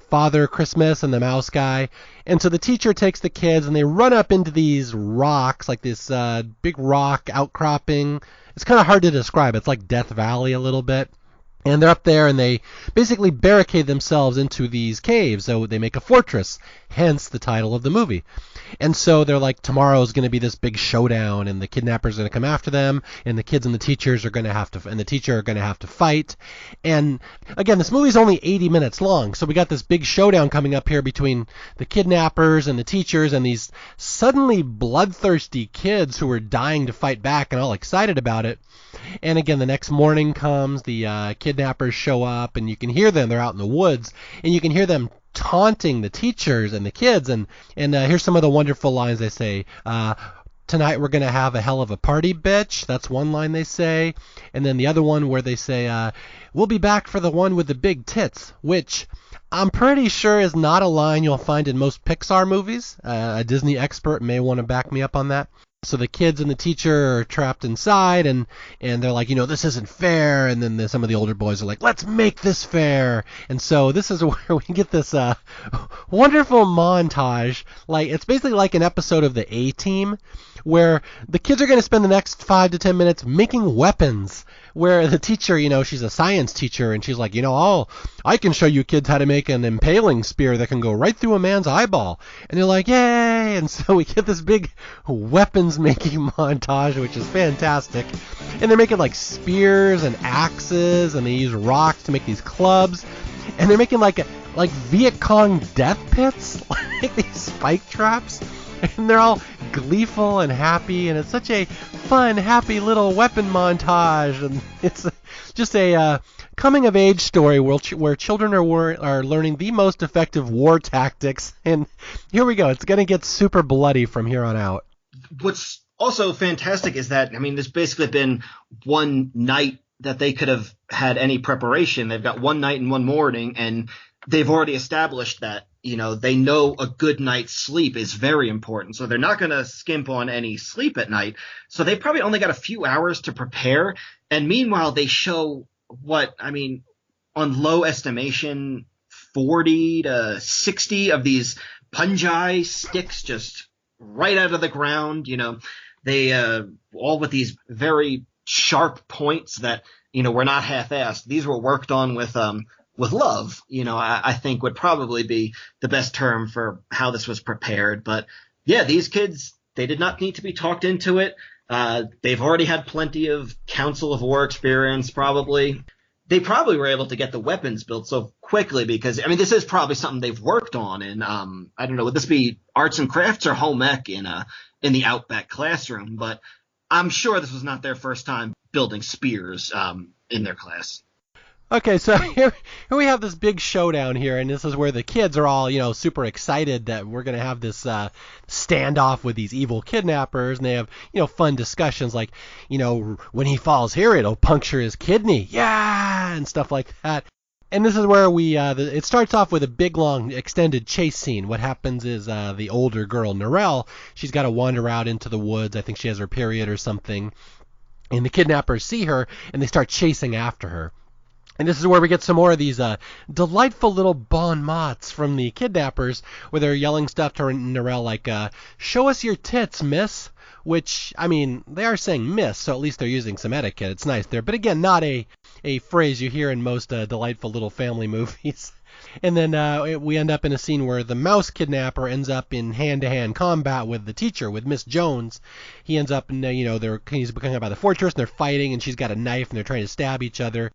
A: Father Christmas and the mouse guy. And so the teacher takes the kids, and they run up into these rocks, like this big rock outcropping. It's kind of hard to describe. It's like Death Valley a little bit. And they're up there, and they basically barricade themselves into these caves. So they make a fortress, hence the title of the movie. And so they're like, tomorrow's going to be this big showdown, and the kidnappers are going to come after them, and the kids and the teachers are going to have to, and the teacher are going to have to fight. And again, this movie's only 80 minutes long, so we got this big showdown coming up here between the kidnappers and the teachers and these suddenly bloodthirsty kids who are dying to fight back and all excited about it. And again, the next morning comes, the kidnappers show up, and you can hear them. They're out in the woods, and you can hear them taunting the teachers and the kids. And here's some of the wonderful lines they say. Tonight we're going to have a hell of a party, bitch. That's one line they say. And then the other one where they say, we'll be back for the one with the big tits, which I'm pretty sure is not a line you'll find in most Pixar movies. A Disney expert may want to back me up on that. So the kids and the teacher are trapped inside, and they're like, this isn't fair. And then some of the older boys are like, let's make this fair. And so this is where we get this wonderful montage. Like, it's basically like an episode of the A-Team, where the kids are going to spend the next 5 to 10 minutes making weapons. Where the teacher, she's a science teacher, and she's like, I can show you kids how to make an impaling spear that can go right through a man's eyeball. And they're like, yay! And so we get this big weapons making montage, which is fantastic. And they're making like spears and axes, and they use rocks to make these clubs. And they're making like Viet Cong death pits, like these spike traps. And they're all gleeful and happy, and it's such a fun, happy little weapon montage. And it's just a coming-of-age story where children are learning the most effective war tactics. And here we go. It's going to get super bloody from here on out.
B: What's also fantastic is that, there's basically been one night that they could have had any preparation. They've got one night and one morning, and they've already established that, they know a good night's sleep is very important. So they're not going to skimp on any sleep at night. So they've probably only got a few hours to prepare. And meanwhile, they show on low estimation, 40 to 60 of these punji sticks just right out of the ground. They all with these very sharp points that, were not half-assed. These were worked on with love, I think would probably be the best term for how this was prepared. But yeah, these kids, they did not need to be talked into it. They've already had plenty of Council of War experience, probably. They probably were able to get the weapons built so quickly because, this is probably something they've worked on. And I don't know, would this be arts and crafts or home ec in the Outback classroom? But I'm sure this was not their first time building spears in their class.
A: Okay, so here we have this big showdown here, and this is where the kids are all, super excited that we're going to have this standoff with these evil kidnappers, and they have, fun discussions like, when he falls here, it'll puncture his kidney, yeah, and stuff like that. And this is where it starts off with a big, long, extended chase scene. What happens is the older girl, Narelle, she's got to wander out into the woods. I think she has her period or something, and the kidnappers see her, and they start chasing after her. And this is where we get some more of these delightful little bon mots from the kidnappers, where they're yelling stuff to Narelle like, show us your tits, miss. Which, they are saying miss, so at least they're using some etiquette. It's nice there. But again, not a phrase you hear in most delightful little family movies. And then we end up in a scene where the mouse kidnapper ends up in hand-to-hand combat with the teacher, with Miss Jones. He ends up in, he's coming by the fortress, and they're fighting, and she's got a knife, and they're trying to stab each other.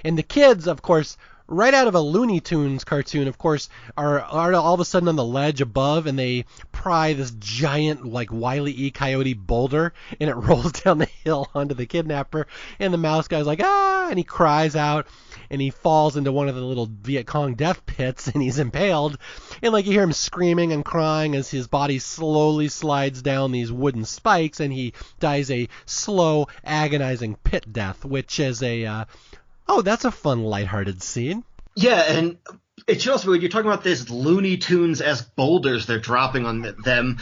A: And the kids, of course, right out of a Looney Tunes cartoon, of course, are all of a sudden on the ledge above, and they pry this giant, like, Wile E. Coyote boulder, and it rolls down the hill onto the kidnapper. And the mouse guy's like, ah, and he cries out, and he falls into one of the little Viet Cong death pits, and he's impaled. And like you hear him screaming and crying as his body slowly slides down these wooden spikes, and he dies a slow, agonizing pit death, which is that's a fun, lighthearted scene.
B: Yeah, and it should also be when you're talking about this Looney Tunes-esque boulders they're dropping on them.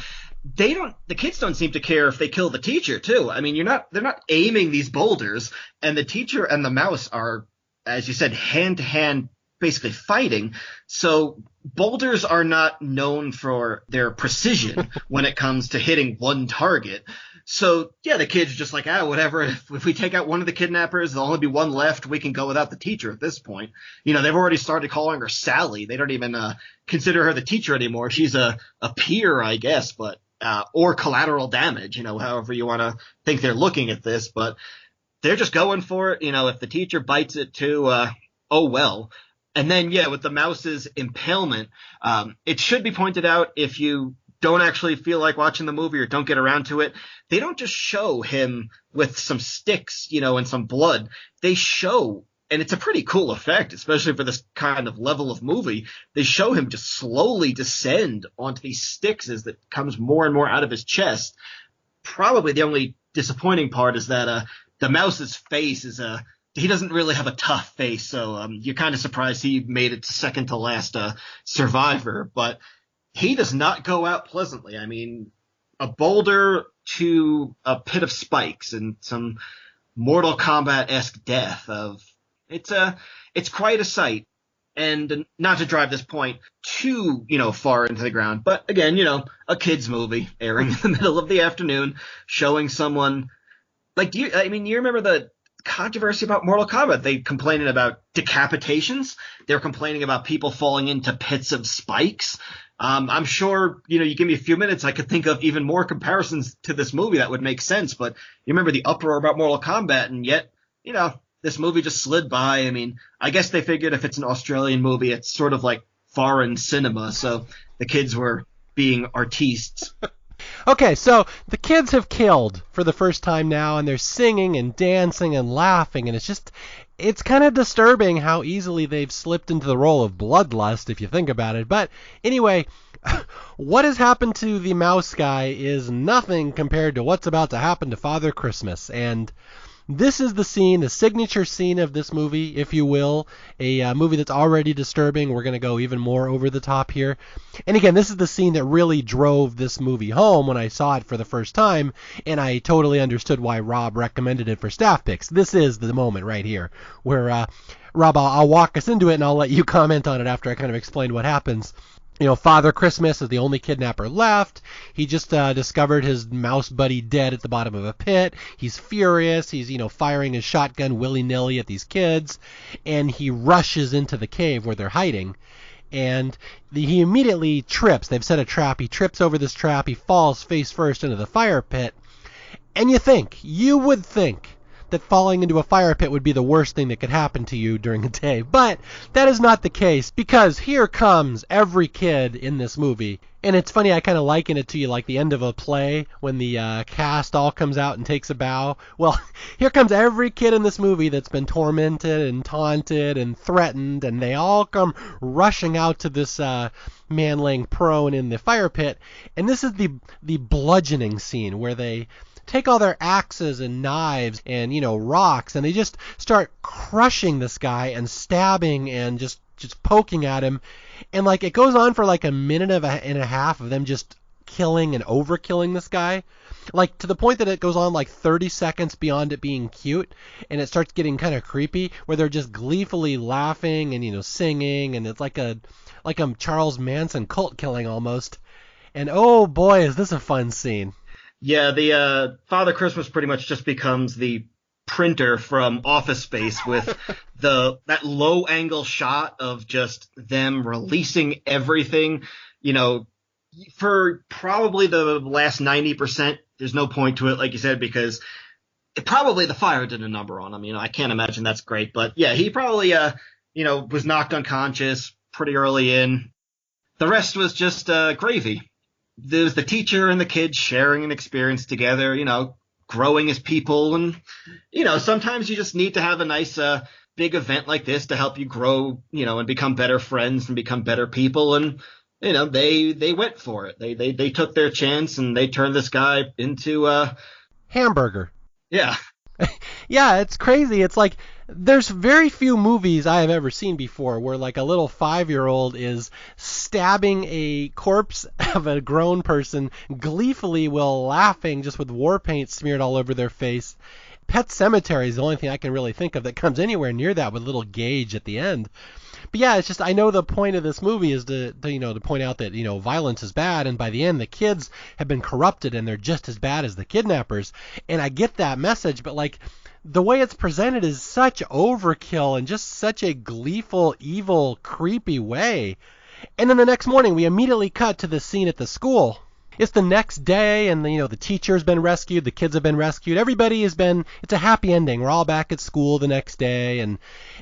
B: The kids don't seem to care if they kill the teacher too. I mean, they're not aiming these boulders, and the teacher and the mouse are, as you said, hand to hand, basically fighting. So boulders are not known for their precision when it comes to hitting one target. So yeah, the kids are just like, whatever. If we take out one of the kidnappers, there'll only be one left. We can go without the teacher at this point. You know, they've already started calling her Sally. They don't even consider her the teacher anymore. She's a peer, I guess, but or collateral damage, you know, however you want to think they're looking at this, but they're just going for it. You know, if the teacher bites it too, oh well. And then, yeah, with the mouse's impalement, it should be pointed out, if you don't actually feel like watching the movie or don't get around to it, they don't just show him with some sticks, you know, and some blood. They show, and it's a pretty cool effect, especially for this kind of level of movie, they show him just slowly descend onto these sticks as it comes more and more out of his chest. Probably the only disappointing part is that the mouse's face is he doesn't really have a tough face, so you're kind of surprised he made it to second to last survivor, but he does not go out pleasantly. I mean, a boulder to a pit of spikes and some Mortal Kombat-esque death it's quite a sight. And not to drive this point too, you know, far into the ground, but again, you know, a kid's movie airing in the middle of the afternoon, showing someone like, you remember the controversy about Mortal Kombat? They complaining about decapitations. They're complaining about people falling into pits of spikes. I'm sure, you know, you give me a few minutes, I could think of even more comparisons to this movie that would make sense. But you remember the uproar about Mortal Kombat, and yet, you know, this movie just slid by. I mean, I guess they figured if it's an Australian movie, it's sort of like foreign cinema. So the kids were being artistes.
A: Okay, so the kids have killed for the first time now, and they're singing and dancing and laughing, and it's kind of disturbing how easily they've slipped into the role of bloodlust, if you think about it. But anyway, what has happened to the mouse guy is nothing compared to what's about to happen to Father Christmas. And this is the scene, the signature scene of this movie, if you will, a movie that's already disturbing. We're going to go even more over the top here. And again, this is the scene that really drove this movie home when I saw it for the first time, and I totally understood why Rob recommended it for staff picks. This is the moment right here where, Rob, I'll walk us into it, and I'll let you comment on it after I kind of explain what happens. You know, Father Christmas is the only kidnapper left. He just discovered his mouse buddy dead at the bottom of a pit. He's furious. He's, you know, firing his shotgun willy-nilly at these kids. And he rushes into the cave where they're hiding. And he immediately trips. They've set a trap. He trips over this trap. He falls face first into the fire pit. And you would think that falling into a fire pit would be the worst thing that could happen to you during a day. But that is not the case, because here comes every kid in this movie. And it's funny, I kind of liken it to you like the end of a play when the cast all comes out and takes a bow. Well, here comes every kid in this movie that's been tormented and taunted and threatened, and they all come rushing out to this man laying prone in the fire pit. And this is the bludgeoning scene where they take all their axes and knives and, you know, rocks, and they just start crushing this guy and stabbing and just poking at him. And like it goes on for like a minute and a half of them just killing and overkilling this guy, like to the point that it goes on like 30 seconds beyond it being cute, and it starts getting kind of creepy where they're just gleefully laughing and, you know, singing, and it's like a Charles Manson cult killing almost. And oh boy, is this a fun scene.
B: Yeah, the Father Christmas pretty much just becomes the printer from Office Space with that low angle shot of just them releasing everything. You know, for probably the last 90%, there's no point to it, like you said, because probably the fire did a number on him. You know, I can't imagine that's great, but yeah, he probably was knocked unconscious pretty early in. The rest was just gravy. There's the teacher and the kids sharing an experience together, you know, growing as people. And, you know, sometimes you just need to have a nice big event like this to help you grow, you know, and become better friends and become better people. And they went for it. They took their chance and they turned this guy into
A: Hamburger.
B: yeah.
A: Yeah, it's crazy. It's like there's very few movies I have ever seen before where like a little 5-year-old is stabbing a corpse of a grown person gleefully while laughing just with war paint smeared all over their face. Pet Cemetery is the only thing I can really think of that comes anywhere near that with little Gage at the end. But yeah, it's just I know the point of this movie is to point out that violence is bad, and by the end the kids have been corrupted and they're just as bad as the kidnappers. And I get that message, but like the way it's presented is such overkill and just such a gleeful, evil, creepy way. And then the next morning we immediately cut to the scene at the school. It's the next day, and the teacher's been rescued, the kids have been rescued, everybody has been. It's a happy ending. We're all back at school the next day, and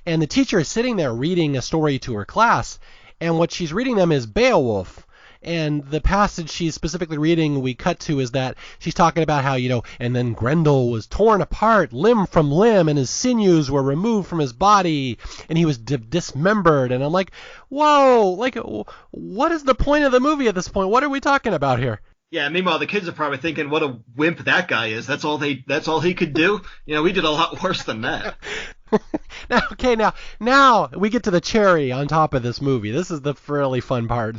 A: the teacher is sitting there reading a story to her class, and what she's reading them is Beowulf. And the passage she's specifically reading we cut to is that she's talking about how, and then Grendel was torn apart limb from limb and his sinews were removed from his body and he was dismembered. And I'm like, whoa, like what is the point of the movie at this point? What are we talking about here?
B: Yeah, meanwhile the kids are probably thinking what a wimp that guy is. That's all he could do. We did a lot worse than that.
A: Now we get to the cherry on top of this movie. This is the really fun part.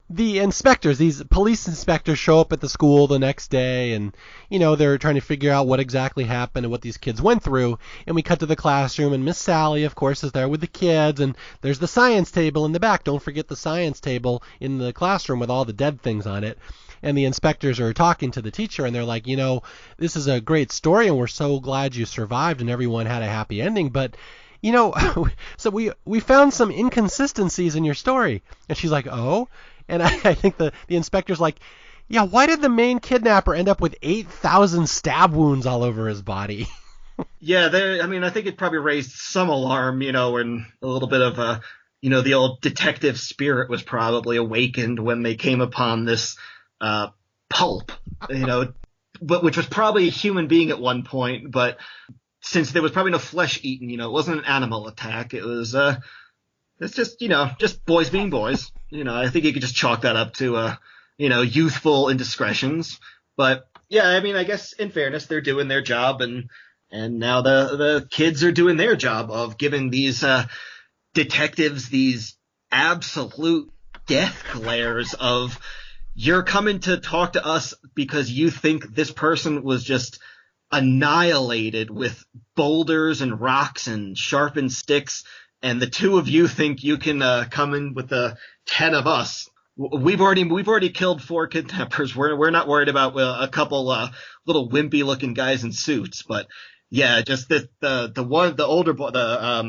A: The inspectors, these police inspectors, show up at the school the next day, and they're trying to figure out what exactly happened and what these kids went through. And we cut to the classroom, and Miss Sally, of course, is there with the kids, and there's the science table in the back. Don't forget the science table in the classroom with all the dead things on it. And the inspectors are talking to the teacher, and they're like, this is a great story, and we're so glad you survived and everyone had a happy ending, but so we found some inconsistencies in your story. And she's like, oh? And I think the inspector's like, yeah, why did the main kidnapper end up with 8,000 stab wounds all over his body?
B: Yeah, I think it probably raised some alarm, and a little bit of the old detective spirit was probably awakened when they came upon this pulp, but which was probably a human being at one point, but since there was probably no flesh eaten, it wasn't an animal attack. It was it's just just boys being boys. I think you could just chalk that up to youthful indiscretions. But yeah, I guess in fairness, they're doing their job, and now the kids are doing their job of giving these detectives these absolute death glares of, you're coming to talk to us because you think this person was just annihilated with boulders and rocks and sharpened sticks, and the two of you think you can come in with the 10 of us. We've already killed 4 kidnappers. We're not worried about a couple little wimpy looking guys in suits. But yeah, just the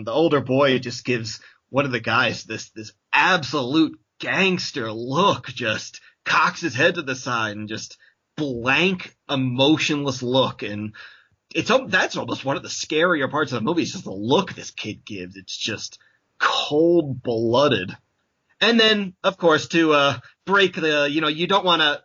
B: older boy just gives one of the guys this absolute gangster look, just cocks his head to the side and just blank, emotionless look. And that's almost one of the scarier parts of the movie, is just the look this kid gives. It's just cold-blooded. And then, of course, to break the, you don't want to,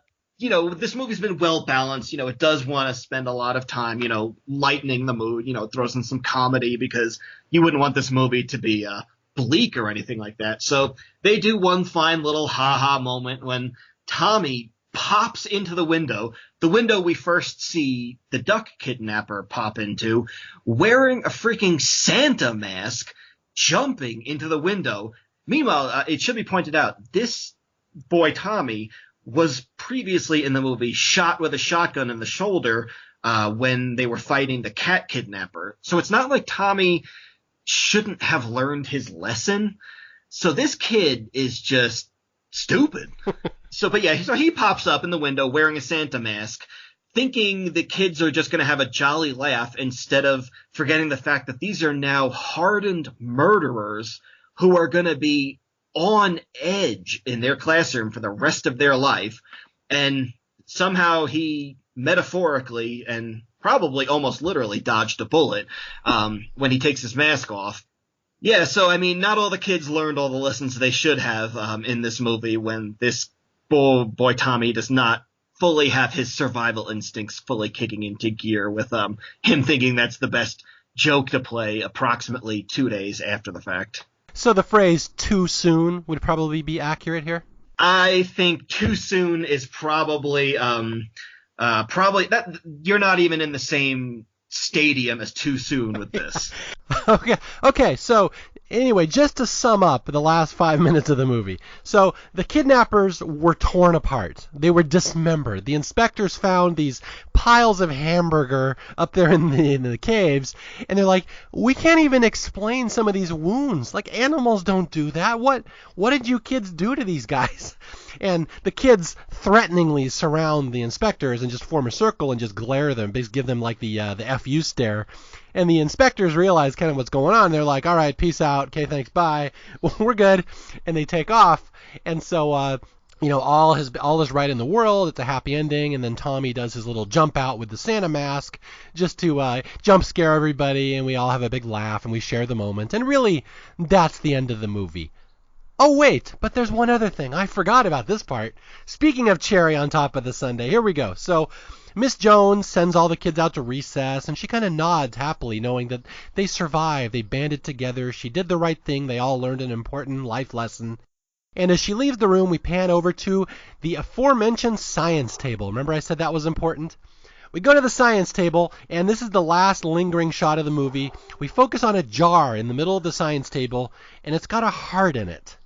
B: this movie's been well balanced. It does want to spend a lot of time, lightening the mood, throws in some comedy, because you wouldn't want this movie to be bleak or anything like that. So they do one fine little ha-ha moment when Tommy pops into the window we first see the duck kidnapper pop into, wearing a freaking Santa mask, jumping into the window. Meanwhile, it should be pointed out, this boy Tommy was previously in the movie shot with a shotgun in the shoulder when they were fighting the cat kidnapper. So it's not like Tommy shouldn't have learned his lesson. So this kid is just stupid. So he pops up in the window wearing a Santa mask, thinking the kids are just going to have a jolly laugh, instead of forgetting the fact that these are now hardened murderers who are going to be on edge in their classroom for the rest of their life. And somehow he metaphorically and probably almost literally dodged a bullet when he takes his mask off. Yeah, so not all the kids learned all the lessons they should have in this movie, when this boy Tommy does not fully have his survival instincts fully kicking into gear, with him thinking that's the best joke to play approximately 2 days after the fact.
A: So the phrase "too soon" would probably be accurate here?
B: I think too soon is probably probably that you're not even in the same stadium as too soon with this.
A: Okay. So anyway, just to sum up the last 5 minutes of the movie. So the kidnappers were torn apart. They were dismembered. The inspectors found these piles of hamburger up there in the caves, and they're like, we can't even explain some of these wounds. Like animals don't do that. What did you kids do to these guys? And the kids threateningly surround the inspectors and just form a circle and just glare at them, basically give them like the FU stare. And the inspectors realize kind of what's going on. They're like, all right, peace out. Okay, thanks, bye. Well, we're good. And they take off. And so, all is right in the world. It's a happy ending. And then Tommy does his little jump out with the Santa mask just to jump scare everybody. And we all have a big laugh and we share the moment. And really, that's the end of the movie. Oh, wait, but there's one other thing. I forgot about this part. Speaking of cherry on top of the sundae, here we go. So Miss Jones sends all the kids out to recess, and she kind of nods happily, knowing that they survived. They banded together. She did the right thing. They all learned an important life lesson. And as she leaves the room, we pan over to the aforementioned science table. Remember I said that was important? We go to the science table, and this is the last lingering shot of the movie. We focus on a jar in the middle of the science table, and it's got a heart in it.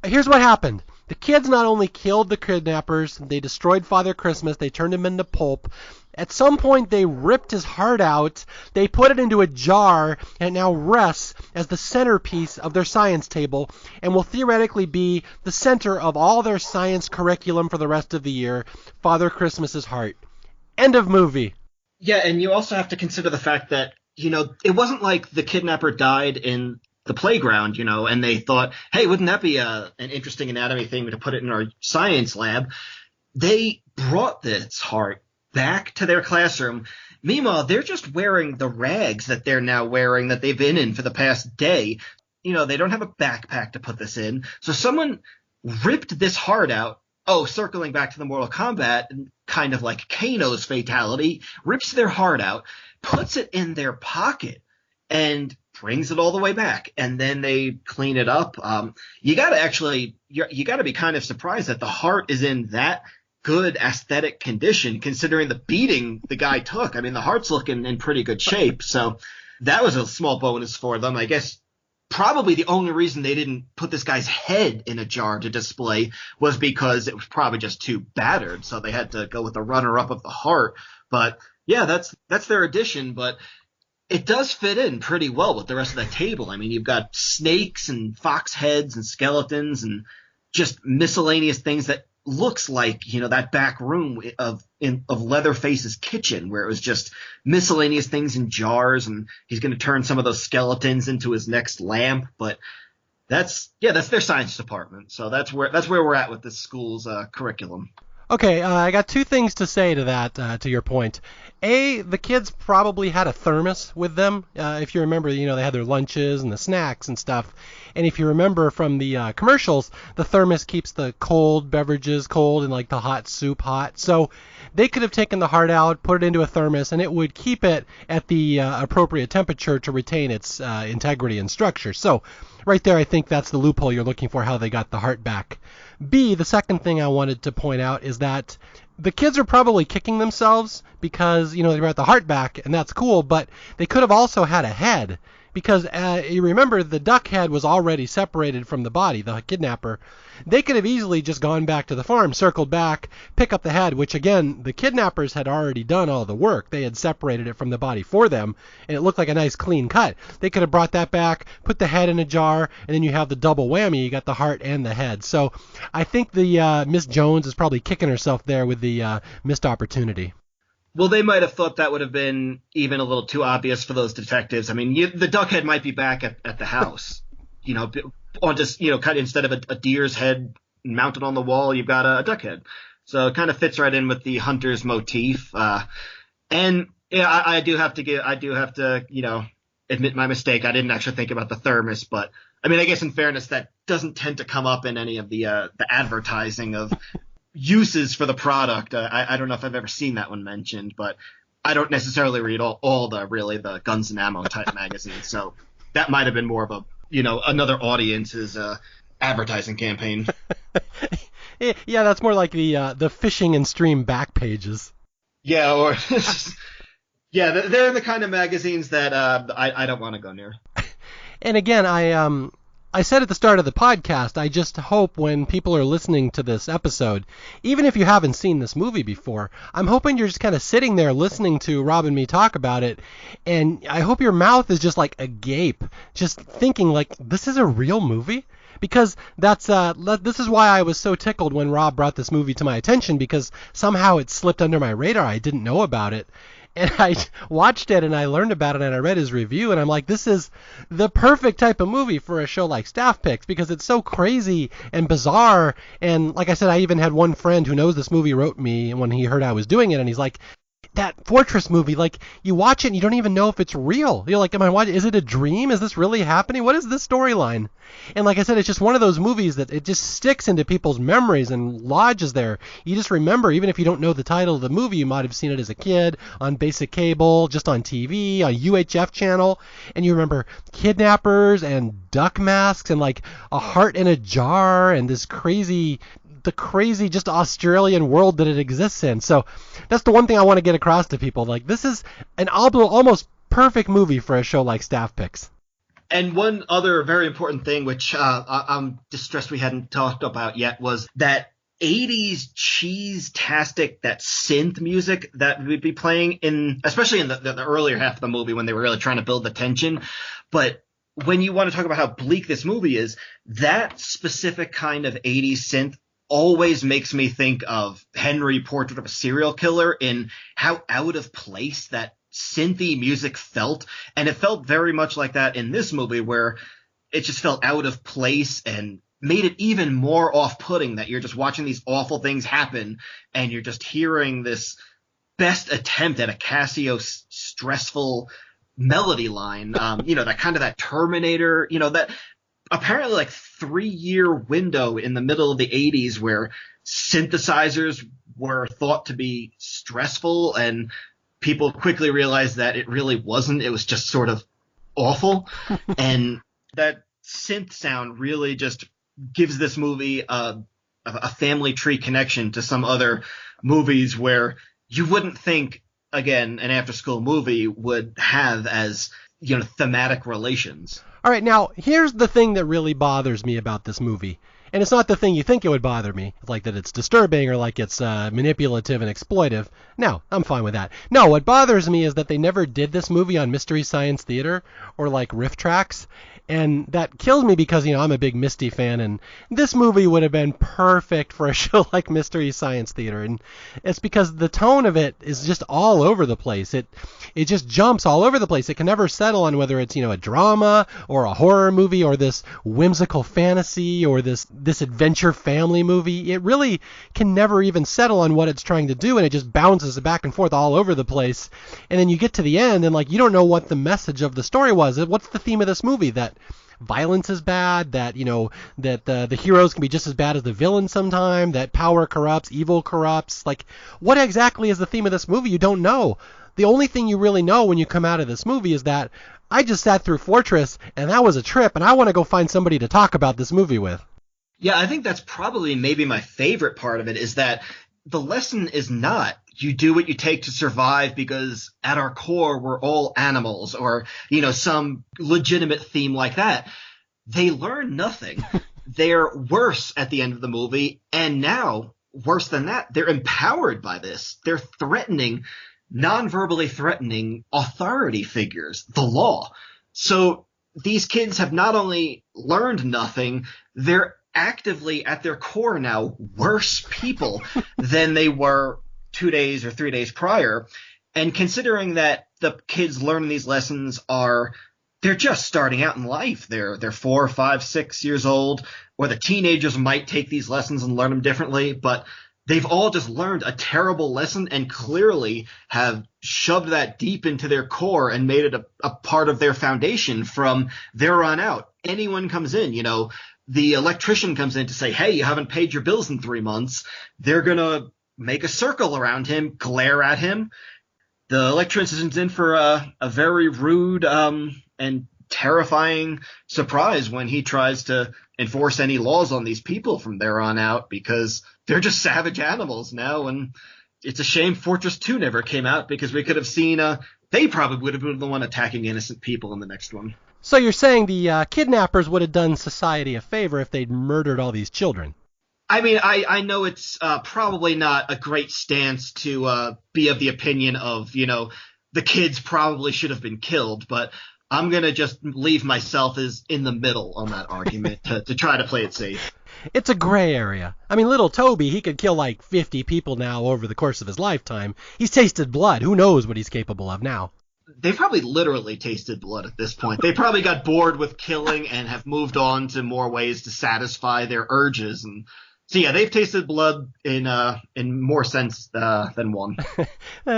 A: Here's what happened. The kids not only killed the kidnappers, they destroyed Father Christmas, they turned him into pulp. At some point, they ripped his heart out, they put it into a jar, and it now rests as the centerpiece of their science table and will theoretically be the center of all their science curriculum for the rest of the year, Father Christmas's heart. End of movie.
B: Yeah, and you also have to consider the fact that, it wasn't like the kidnapper died in the playground, and they thought, hey, wouldn't that be an interesting anatomy thing to put it in our science lab? They brought this heart back to their classroom. Meanwhile, they're just wearing the rags that they're now wearing that they've been in for the past day. They don't have a backpack to put this in. So someone ripped this heart out. Oh, circling back to the Mortal Kombat, kind of like Kano's fatality, rips their heart out, puts it in their pocket, and brings it all the way back, and then they clean it up. You got to be kind of surprised that the heart is in that good aesthetic condition, considering the beating the guy took. I mean, the heart's looking in pretty good shape, so that was a small bonus for them. I guess probably the only reason they didn't put this guy's head in a jar to display was because it was probably just too battered, so they had to go with the runner-up of the heart. But yeah, that's their addition, but it does fit in pretty well with the rest of the table. I mean, you've got snakes and fox heads and skeletons and just miscellaneous things that looks like, that back room of Leatherface's kitchen, where it was just miscellaneous things in jars, and he's going to turn some of those skeletons into his next lamp. But that's their science department. So that's where we're at with this school's curriculum.
A: Okay, I got two things to say to that, to your point. A, the kids probably had a thermos with them. If you remember, they had their lunches and the snacks and stuff. And if you remember from the commercials, the thermos keeps the cold beverages cold and like the hot soup hot. So they could have taken the heart out, put it into a thermos, and it would keep it at the appropriate temperature to retain its integrity and structure. So right there, I think that's the loophole you're looking for, how they got the heart back. B, the second thing I wanted to point out is that the kids are probably kicking themselves because, they brought the heart back, and that's cool, but they could have also had a head. Because you remember the duck head was already separated from the body, the kidnapper. They could have easily just gone back to the farm, circled back, pick up the head, which again, the kidnappers had already done all the work. They had separated it from the body for them, and it looked like a nice clean cut. They could have brought that back, put the head in a jar, and then you have the double whammy. You got the heart and the head. So I think the Miss Jones is probably kicking herself there with the missed opportunity.
B: Well, they might have thought that would have been even a little too obvious for those detectives. I mean, the duck head might be back at the house, on just, cut instead of a deer's head mounted on the wall, you've got a duck head. So it kind of fits right in with the hunter's motif. And yeah, I do have to, admit my mistake. I didn't actually think about the thermos, but I mean, I guess in fairness, that doesn't tend to come up in any of the advertising of uses for the product. I don't know if I've ever seen that one mentioned, but I don't necessarily read all the guns and ammo type magazines. So that might have been more of a, another audience's advertising campaign.
A: Yeah, that's more like the fishing and stream back pages.
B: Yeah, or yeah, they're the kind of magazines that I don't want to go near.
A: And again, I said at the start of the podcast, I just hope when people are listening to this episode, even if you haven't seen this movie before, I'm hoping you're just kind of sitting there listening to Rob and me talk about it, and I hope your mouth is just like agape, just thinking like, this is a real movie? Because this is why I was so tickled when Rob brought this movie to my attention, because somehow it slipped under my radar. I didn't know about it. And I watched it and I learned about it and I read his review and I'm like, this is the perfect type of movie for a show like Staff Picks because it's so crazy and bizarre. And like I said, I even had one friend who knows this movie wrote me when he heard I was doing it and he's like, that Fortress movie, like you watch it and you don't even know if it's real. You're like, am I watching? Is it a dream? Is this really happening? What is this storyline? And like I said, it's just one of those movies that it just sticks into people's memories and lodges there. You just remember, even if you don't know the title of the movie, you might have seen it as a kid on basic cable, just on TV, on UHF channel, and you remember kidnappers and duck masks and like a heart in a jar and this crazy just Australian world that it exists in. So that's the one thing I want to get across to people. Like, this is an almost perfect movie for a show like Staff Picks.
B: And one other very important thing, which I'm distressed we hadn't talked about yet, was that 80s cheese-tastic, that synth music that we'd be playing especially in the earlier half of the movie when they were really trying to build the tension. But when you want to talk about how bleak this movie is, that specific kind of 80s synth always makes me think of Henry, Portrait of a Serial Killer, in how out of place that synthy music felt. And it felt very much like that in this movie, where it just felt out of place and made it even more off-putting that you're just watching these awful things happen and you're just hearing this best attempt at a Casio stressful melody line. That Terminator, that apparently like 3-year window in the middle of the 80s where synthesizers were thought to be stressful and people quickly realized that it really wasn't. It was just sort of awful. And that synth sound really just gives this movie a family tree connection to some other movies where you wouldn't think, again, an after-school movie would have as, thematic relations.
A: All right, now, here's the thing that really bothers me about this movie. And it's not the thing you think it would bother me, like that it's disturbing or like it's manipulative and exploitive. No, I'm fine with that. No, what bothers me is that they never did this movie on Mystery Science Theater or like Riff Tracks. And that kills me because, I'm a big Misty fan, and this movie would have been perfect for a show like Mystery Science Theater. And it's because the tone of it is just all over the place. It just jumps all over the place. It can never settle on whether it's, a drama or a horror movie or this whimsical fantasy or this adventure family movie. It really can never even settle on what it's trying to do, and it just bounces back and forth all over the place. And then you get to the end, and like you don't know what the message of the story was. What's the theme of this movie? That violence is bad, that the heroes can be just as bad as the villains sometime, that power corrupts, evil corrupts. Like, what exactly is the theme of this movie? You don't know. The only thing you really know when you come out of this movie is that I just sat through Fortress and that was a trip, and I want to go find somebody to talk about this movie with.
B: Yeah, I think that's probably maybe my favorite part of it, is that the lesson is not you do what you take to survive because at our core we're all animals, or, some legitimate theme like that. They learn nothing. They're worse at the end of the movie. And now, worse than that, they're empowered by this. They're threatening, non-verbally threatening authority figures, the law. So these kids have not only learned nothing, they're actively at their core now worse people than they were 2 days or 3 days prior. And considering that the kids learning these lessons they're just starting out in life. They're 4, 5, 6 years old, or the teenagers might take these lessons and learn them differently, but they've all just learned a terrible lesson and clearly have shoved that deep into their core and made it a part of their foundation from there on out. Anyone comes in, the electrician comes in to say, hey, you haven't paid your bills in 3 months. They're going to make a circle around him, glare at him. The electrician's in for a very rude and terrifying surprise when he tries to enforce any laws on these people from there on out, because they're just savage animals now. And it's a shame Fortress 2 never came out, because we could have seen they probably would have been the one attacking innocent people in the next one.
A: So you're saying the kidnappers would have done society a favor if they'd murdered all these children?
B: I mean, I know it's probably not a great stance to be of the opinion of, the kids probably should have been killed, but I'm going to just leave myself as in the middle on that argument to try to play it safe.
A: It's a gray area. I mean, little Toby, he could kill like 50 people now over the course of his lifetime. He's tasted blood. Who knows what he's capable of now?
B: They probably literally tasted blood at this point. They probably got bored with killing and have moved on to more ways to satisfy their urges. And so, yeah, they've tasted blood in more sense than one.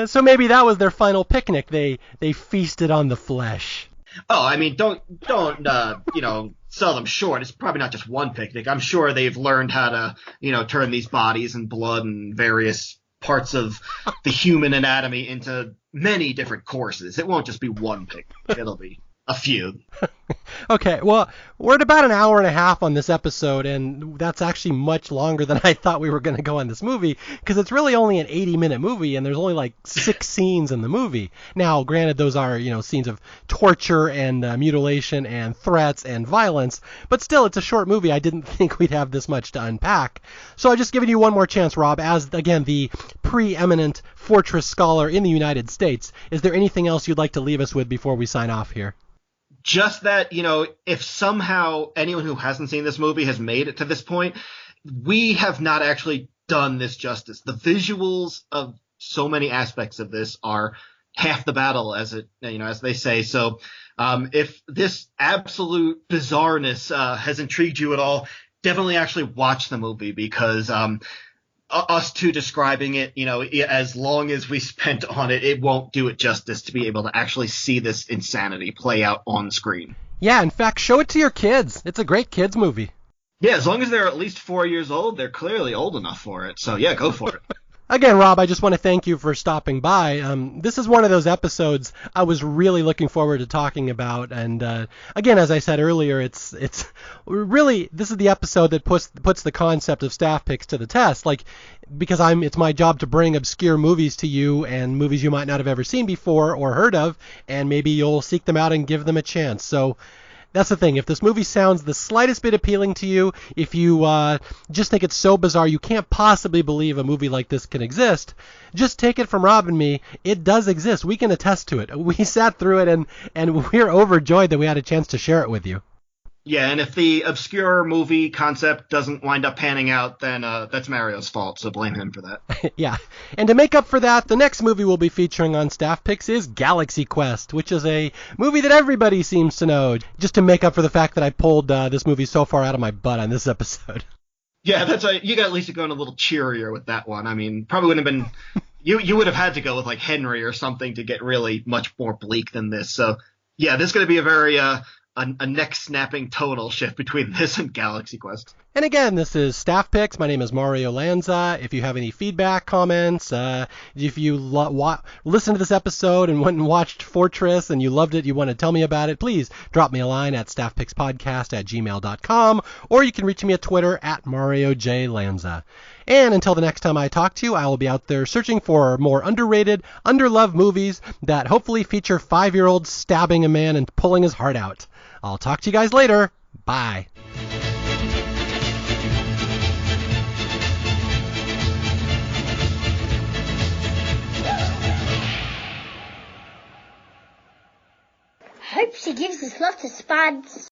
A: So maybe that was their final picnic. They feasted on the flesh.
B: Oh, I mean, don't sell them short. It's probably not just one picnic. I'm sure they've learned how to, turn these bodies and blood and various parts of the human anatomy into many different courses. It won't just be one picnic. It'll be a few.
A: Okay, well, we're at about an hour and a half on this episode, and that's actually much longer than I thought we were going to go on this movie, because it's really only an 80-minute movie, and there's only like 6 scenes in the movie. Now, granted, those are, scenes of torture and mutilation and threats and violence, but still, it's a short movie. I didn't think we'd have this much to unpack. So I've just given you one more chance, Rob, as, again, the preeminent Fortress scholar in the United States. Is there anything else you'd like to leave us with before we sign off here?
B: Just that, if somehow anyone who hasn't seen this movie has made it to this point, we have not actually done this justice. The visuals of so many aspects of this are half the battle, as they say. So, if this absolute bizarreness has intrigued you at all, definitely actually watch the movie, because us two describing it, as long as we spent on it, it won't do it justice to be able to actually see this insanity play out on screen.
A: Yeah, in fact, show it to your kids. It's a great kids movie.
B: Yeah, as long as they're at least 4 years old, they're clearly old enough for it. So yeah, go for it.
A: Again, Rob, I just want to thank you for stopping by. This is one of those episodes I was really looking forward to talking about. And again, as I said earlier, it's really, this is the episode that puts the concept of staff picks to the test. Like, because it's my job to bring obscure movies to you, and movies you might not have ever seen before or heard of, and maybe you'll seek them out and give them a chance. So that's the thing. If this movie sounds the slightest bit appealing to you, if you just think it's so bizarre you can't possibly believe a movie like this can exist, just take it from Rob and me. It does exist. We can attest to it. We sat through it, and we're overjoyed that we had a chance to share it with you.
B: Yeah, and if the obscure movie concept doesn't wind up panning out, then that's Mario's fault, so blame him for that.
A: Yeah, and to make up for that, the next movie we'll be featuring on Staff Picks is Galaxy Quest, which is a movie that everybody seems to know, just to make up for the fact that I pulled this movie so far out of my butt on this episode.
B: Yeah, that's right. You got at least going a little cheerier with that one. I mean, probably wouldn't have been... You would have had to go with, like, Henry or something to get really much more bleak than this. So, yeah, this is going to be a very... a neck-snapping tonal shift between this and Galaxy Quest.
A: And again, this is Staff Picks. My name is Mario Lanza. If you have any feedback, comments, if you listened to this episode and went and watched Fortress and you loved it, you want to tell me about it, please drop me a line at staffpickspodcast@gmail.com, or you can reach me at Twitter at Mario J. Lanza. And until the next time I talk to you, I will be out there searching for more underrated, underloved movies that hopefully feature 5-year-olds stabbing a man and pulling his heart out. I'll talk to you guys later. Bye.
C: Hope she gives us lots of spuds.